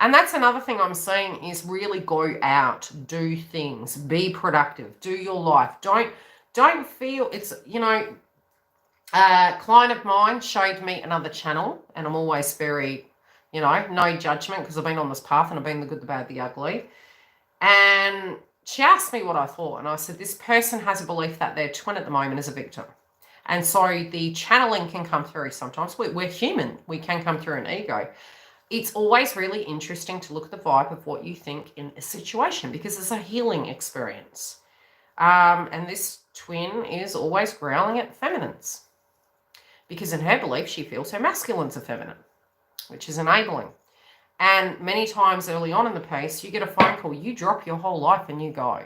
And that's another thing I'm saying is really go out, do things, be productive, do your life. Don't feel it's, a client of mine showed me another channel, and I'm always very, no judgment because I've been on this path and I've been the good, the bad, the ugly. And she asked me what I thought. And I said, this person has a belief that their twin at the moment is a victim. And so the channeling can come through sometimes. We're human. We can come through an ego. It's always really interesting to look at the vibe of what you think in a situation because it's a healing experience. And this twin is always growling at feminines because in her belief, she feels her masculines are feminine, which is enabling. And many times early on in the piece, you get a phone call, you drop your whole life and you go.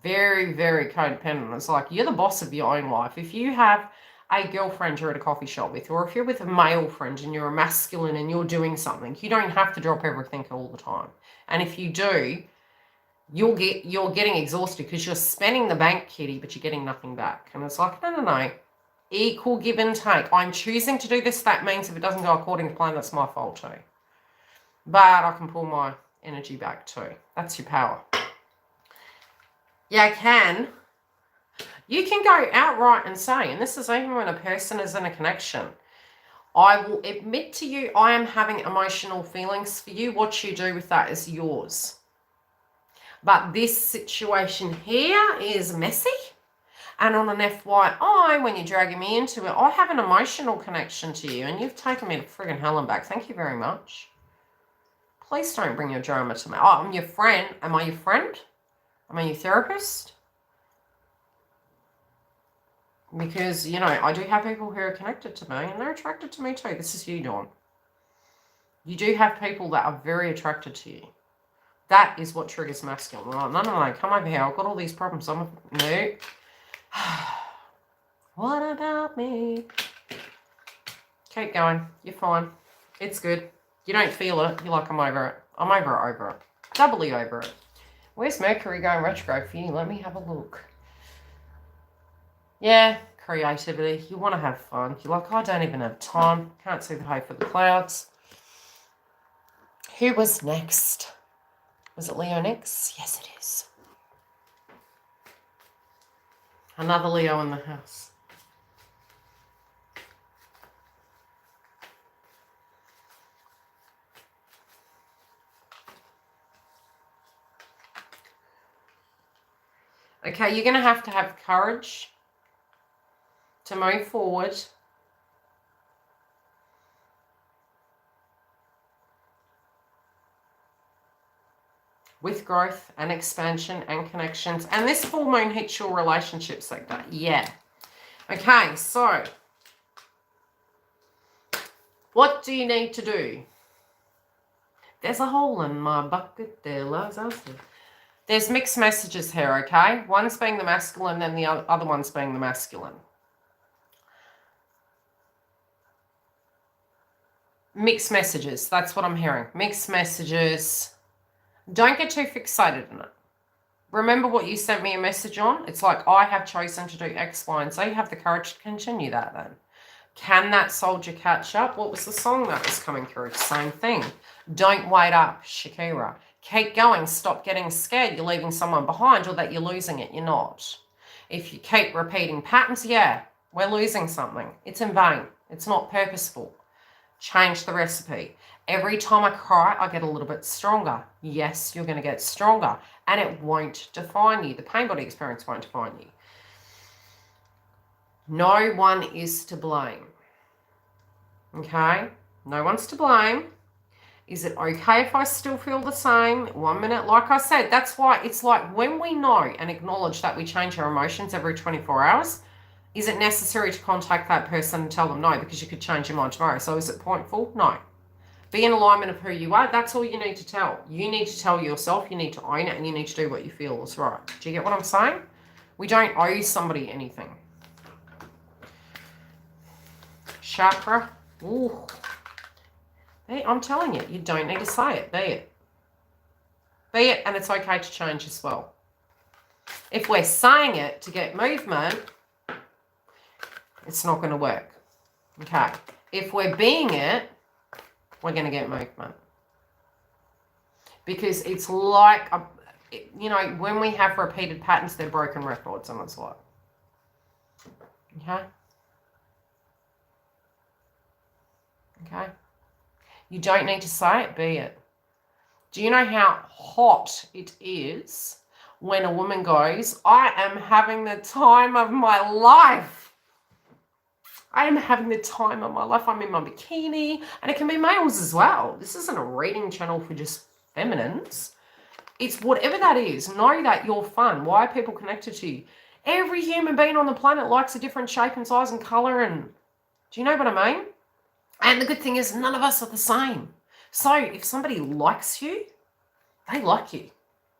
Very, very codependent. It's like you're the boss of your own life. If you have a girlfriend you're at a coffee shop with, or if you're with a male friend and you're a masculine and you're doing something, you don't have to drop everything all the time. And if you do, you're getting exhausted because you're spending the bank, kitty, but you're getting nothing back. And it's like, no. Equal give and take. I'm choosing to do this. That means if it doesn't go according to plan, that's my fault too. But I can pull my energy back too. That's your power. Yeah, you can go outright and say, and this is even when a person is in a connection, I will admit to you, I am having emotional feelings for you. What you do with that is yours. But this situation here is messy. And on an FYI, when you're dragging me into it, I have an emotional connection to you, and you've taken me to friggin' hell and back. Thank you very much. Please don't bring your drama to me. Oh, I'm your friend. Am I your friend? Am I your therapist? Because, I do have people who are connected to me and they're attracted to me too. This is you, Dawn. You do have people that are very attracted to you. That is what triggers masculine. Like, no, come over here. I've got all these problems. No. What about me? keep going. You're fine. It's good. You don't feel it. You're like, I'm over it. I'm over it. Doubly over it. Where's Mercury going retrograde for you? Let me have a look. Yeah, creativity. You want to have fun. You're like, I don't even have time. Can't see the hay for the clouds. Who was next? Was it Leo next? Yes, it is. Another Leo in the house. Okay, you're going to have courage to move forward. With growth and expansion and connections. And this full moon hits your relationship sector. Yeah. Okay, so what do you need to do? There's a hole in my bucket there, loves us. There's mixed messages here, okay? One's being the masculine and the other one's being the masculine. Mixed messages, that's what I'm hearing. Mixed messages. Don't get too fixated in it. Remember what you sent me a message on? It's like, I have chosen to do X, Y, and Z. Have the courage to continue that then. Can that soldier catch up? What was the song that was coming through? Same thing. Don't wait up, Shakira. Keep going. Stop getting scared you're leaving someone behind or that you're losing it. You're not. If you keep repeating patterns, yeah, we're losing something. It's in vain. It's not purposeful. Change the recipe. Every time I cry, I get a little bit stronger. Yes, you're going to get stronger. And it won't define you. The pain body experience won't define you. No one is to blame. Okay? No one's to blame. Is it okay if I still feel the same? 1 minute, like I said, that's why it's like when we know and acknowledge that we change our emotions every 24 hours, is it necessary to contact that person and tell them no because you could change your mind tomorrow? So is it pointful? No. Be in alignment of who you are. That's all you need to tell. You need to tell yourself, you need to own it, and you need to do what you feel is right. Do you get what I'm saying? We don't owe somebody anything. Chakra. Ooh. Hey, I'm telling you, you don't need to say it. Be it. Be it, and it's okay to change as well. If we're saying it to get movement, it's not going to work. Okay. If we're being it, we're going to get movement. Because it's like, when we have repeated patterns, they're broken records, and that's what. Okay? Okay? You don't need to say it, be it. Do you know how hot it is when a woman goes, I am having the time of my life. I am having the time of my life. I'm in my bikini. And it can be males as well. This isn't a reading channel for just feminines. It's whatever that is. Know that you're fun. Why are people connected to you? Every human being on the planet likes a different shape and size and color. And do you know what I mean? And the good thing is none of us are the same. So if somebody likes you, they like you.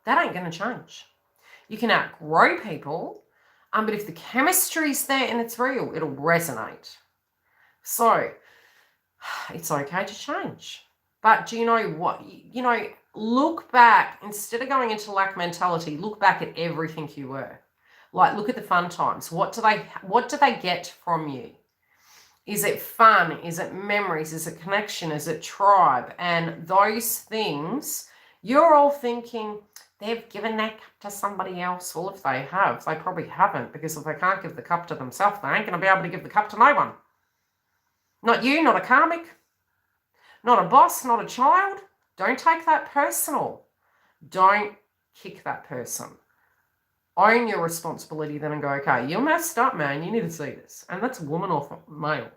That ain't going to change. You can outgrow people, but if the chemistry's there and it's real, it'll resonate. So it's okay to change. But do you know what? Look back. Instead of going into lack mentality, look back at everything you were. Like, look at the fun times. What do they get from you? Is it fun? Is it memories? Is it connection? Is it tribe? And those things, you're all thinking, they've given that cup to somebody else. Well, if they have, they probably haven't, because if they can't give the cup to themselves, they ain't going to be able to give the cup to no one. Not you, not a karmic, not a boss, not a child. Don't take that personal. Don't kick that person. Own your responsibility then and go, okay, you're messed up, man. You need to see this. And that's a woman or male.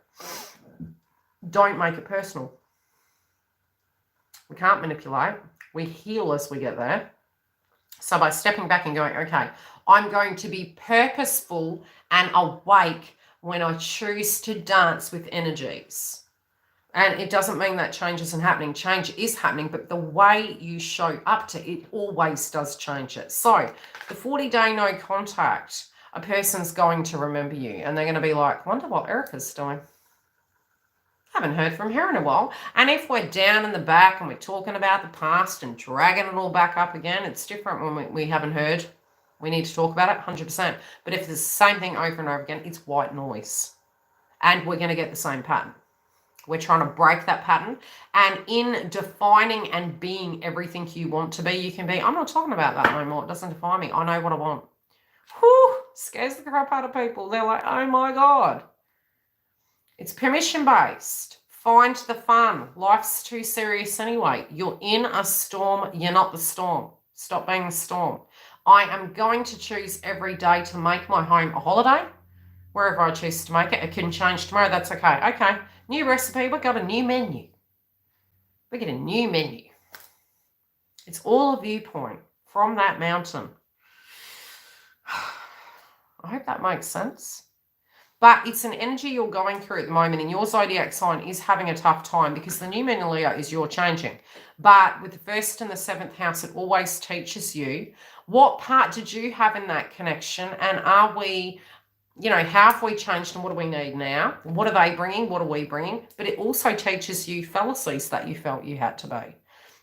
Don't make it personal. We can't manipulate. We heal as we get there. So by stepping back and going, okay, I'm going to be purposeful and awake when I choose to dance with energies. And it doesn't mean that change isn't happening. Change is happening, but the way you show up to it always does change it. So the 40-day no contact, a person's going to remember you and they're going to be like, wonder what Erica's doing. Haven't heard from her in a while. And if we're down in the back and we're talking about the past and dragging it all back up again, it's different when we haven't heard. We need to talk about it, 100%. But if it's the same thing over and over again, it's white noise. And we're going to get the same pattern. We're trying to break that pattern. And in defining and being everything you want to be, you can be, I'm not talking about that no more. It doesn't define me. I know what I want. Whew, scares the crap out of people. They're like, oh my God. It's permission-based. Find the fun. Life's too serious anyway. You're in a storm. You're not the storm. Stop being the storm. I am going to choose every day to make my home a holiday. Wherever I choose to make it. It can change tomorrow. That's okay. Okay. New recipe. We've got a new menu. We get a new menu. It's all a viewpoint from that mountain. I hope that makes sense. But it's an energy you're going through at the moment, and your zodiac sign is having a tough time because the new moon in Leo is your changing. But with the 1st and the 7th house, it always teaches you what part did you have in that connection, and are we, how have we changed and what do we need now? What are they bringing? What are we bringing? But it also teaches you fallacies that you felt you had to be,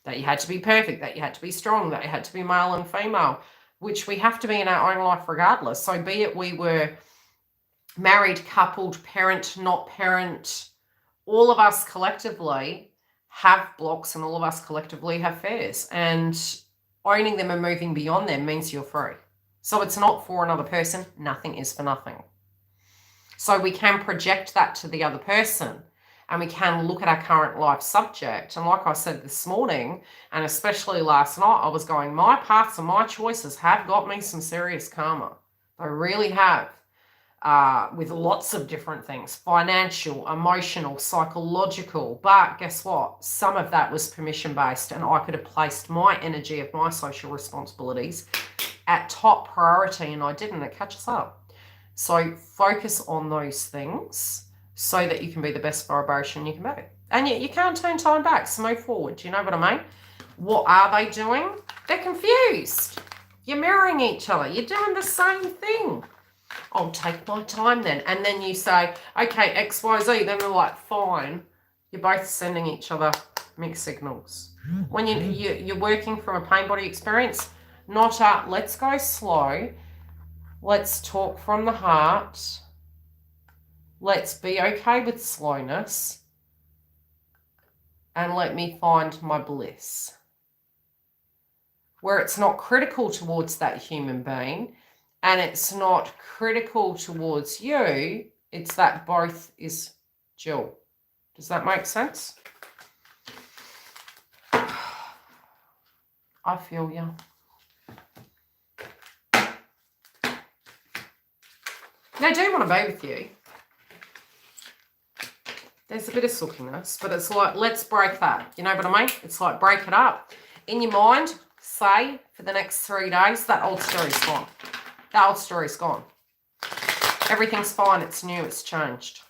that you had to be perfect, that you had to be strong, that you had to be male and female, which we have to be in our own life regardless. So be it we were married, coupled, parent, not parent, all of us collectively have blocks and all of us collectively have fears, and owning them and moving beyond them means you're free. So it's not for another person. Nothing is for nothing. So we can project that to the other person, and we can look at our current life subject. And like I said this morning, and especially last night, I was going, my paths and my choices have got me some serious karma. They really have. With lots of different things, financial, emotional, psychological. But guess what? Some of that was permission-based, and I could have placed my energy of my social responsibilities at top priority, and I didn't. It catches up. So focus on those things so that you can be the best vibration you can be. And you can't turn time back, so move forward. Do you know what I mean? What are they doing? They're confused. You're mirroring each other. You're doing the same thing. I'll take my time then. And then you say, okay, X, Y, Z. Then they're like, fine. You're both sending each other mixed signals. When you're working from a pain body experience, not a let's go slow. Let's talk from the heart. Let's be okay with slowness. And let me find my bliss. Where it's not critical towards that human being, and it's not critical towards you, it's that both is dual. Does that make sense? I feel you. They do want to be with you. There's a bit of sulkiness, but it's like, let's break that. You know what I mean? It's like, break it up. In your mind, say for the next 3 days, that old story's gone. That old story's gone. Everything's fine. It's new. It's changed.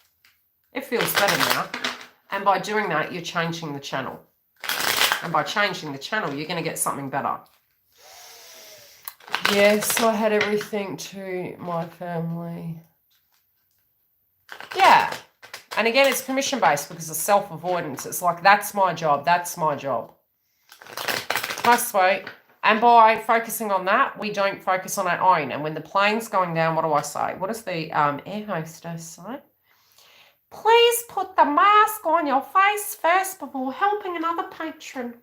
It feels better now. And by doing that, you're changing the channel. And by changing the channel, you're going to get something better. Yes, I had everything to my family. Yeah. And again, it's permission-based because it's self-avoidance. It's like, that's my job. That's my job. Nice, sweet. And by focusing on that, we don't focus on our own. And when the plane's going down, what do I say? What does the air hostess say? Please put the mask on your face first before helping another patron.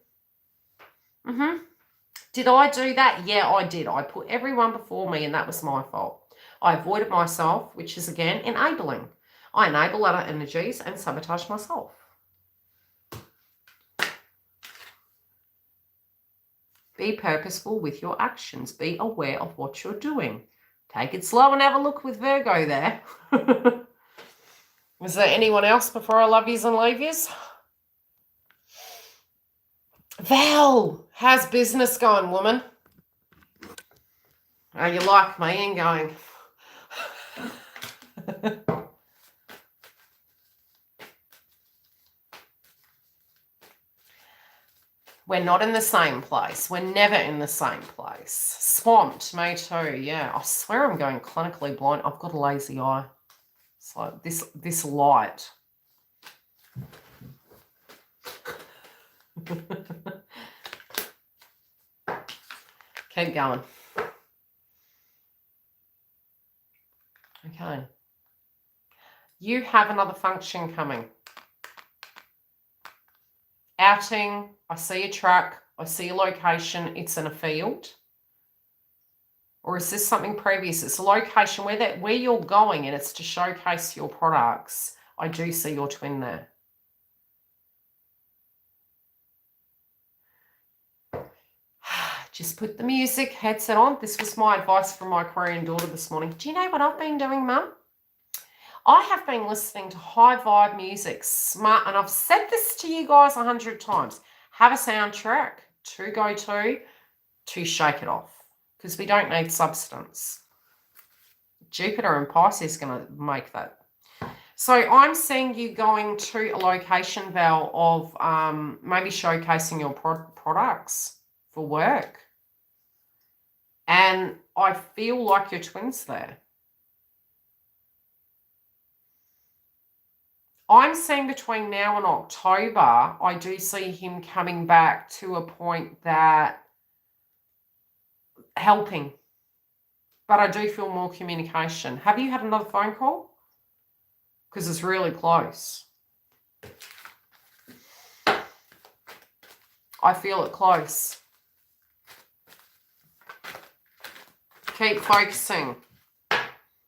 Did I do that? Yeah, I did. I put everyone before me, and that was my fault. I avoided myself, which is, again, enabling. I enable other energies and sabotage myself. Be purposeful with your actions. Be aware of what you're doing. Take it slow and have a look with Virgo there. Is there anyone else before I love yous and leave yous? Val, how's business going, woman? Are you like me and going... We're not in the same place. We're never in the same place. Swamped, me too, yeah. I swear I'm going clinically blind. I've got a lazy eye. It's like this light. Keep going. Okay. You have another function coming. Outing, I see a truck, I see a location, it's in a field. Or is this something previous? It's a location where you're going and it's to showcase your products. I do see your twin there. Just put the music headset on. This was my advice from my Aquarian daughter this morning. Do you know what I've been doing, Mum? I have been listening to high vibe music, smart, and I've said this to you guys 100 times. Have a soundtrack to go to shake it off, because we don't need substance. Jupiter and Pisces is going to make that. So I'm seeing you going to a location, Val, of maybe showcasing your products for work. And I feel like your twin's there. I'm seeing between now and October, I do see him coming back to a point that helping. But I do feel more communication. Have you had another phone call? Because it's really close. I feel it close. Keep focusing.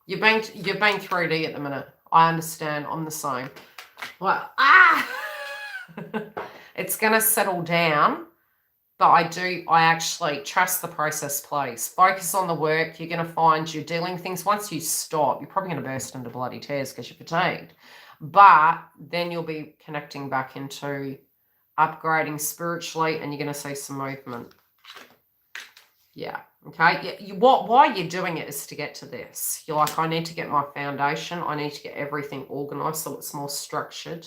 You've been 3D at the minute. I understand. I'm the same. Well, it's going to settle down. But I actually trust the process, please. Focus on the work. You're going to find you're dealing things. Once you stop, you're probably going to burst into bloody tears because you're fatigued. But then you'll be connecting back into upgrading spiritually, and you're going to see some movement. Yeah. Okay. Why you're doing it is to get to this. You're like, I need to get my foundation. I need to get everything organized so it's more structured.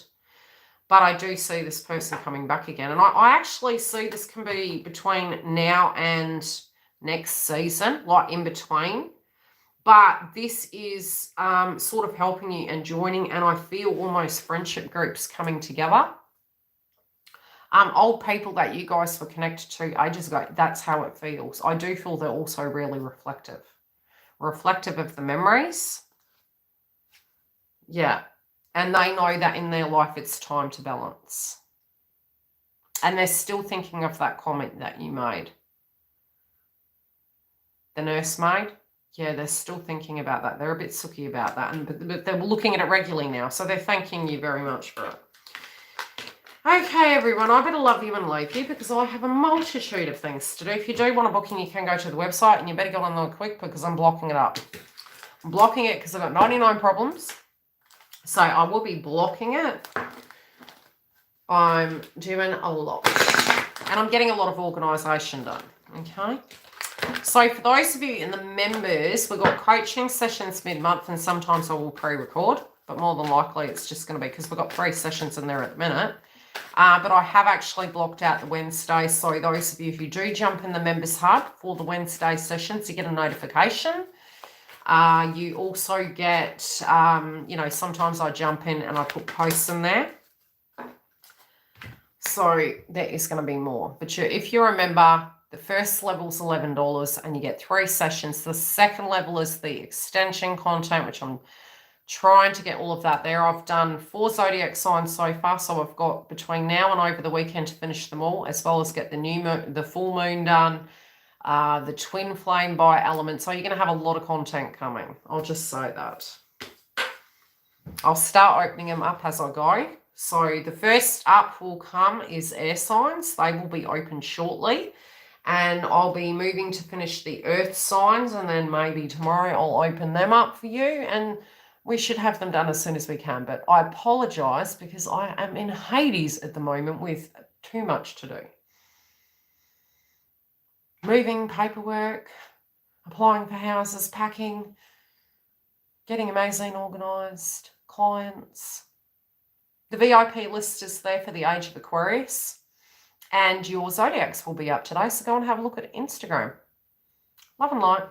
But I do see this person coming back again. And I actually see this can be between now and next season, like in between. But this is sort of helping you and joining. And I feel almost friendship groups coming together. Old people that you guys were connected to ages ago, that's how it feels. I do feel they're also really reflective. Reflective of the memories. Yeah. And they know that in their life it's time to balance. And they're still thinking of that comment that you made. The nursemaid, yeah, they're still thinking about that. They're a bit sooky about that. But they're looking at it regularly now. So they're thanking you very much for it. Okay, everyone, I better love you and leave you because I have a multitude of things to do. If you do want a booking, you can go to the website and you better go on there quick because I'm blocking it up. I'm blocking it because I've got 99 problems. So I will be blocking it. I'm doing a lot. And I'm getting a lot of organisation done. Okay. So for those of you in the members, we've got coaching sessions mid-month and sometimes I will pre-record. But more than likely it's just going to be because we've got 3 sessions in there at the minute. But I have actually blocked out the Wednesday. So those of you who do jump in the members hub for the Wednesday sessions, you get a notification. You also get, sometimes I jump in and I put posts in there. So there is going to be more. But if you remember, the first level is $11 and you get 3 sessions. The second level is the extension content, which I'm trying to get all of that there. I've done 4 zodiac signs so far. So I've got between now and over the weekend to finish them all, as well as get the full moon done. The twin flame by element. So you're going to have a lot of content coming. I'll just say that. I'll start opening them up as I go. So the first up will come is air signs. They will be open shortly. And I'll be moving to finish the earth signs. And then maybe tomorrow I'll open them up for you. And we should have them done as soon as we can. But I apologize because I am in Hades at the moment with too much to do. Moving, paperwork, applying for houses, packing, getting a magazine organised, clients. The VIP list is there for the age of Aquarius. And your zodiacs will be up today, so go and have a look at Instagram. Love and light.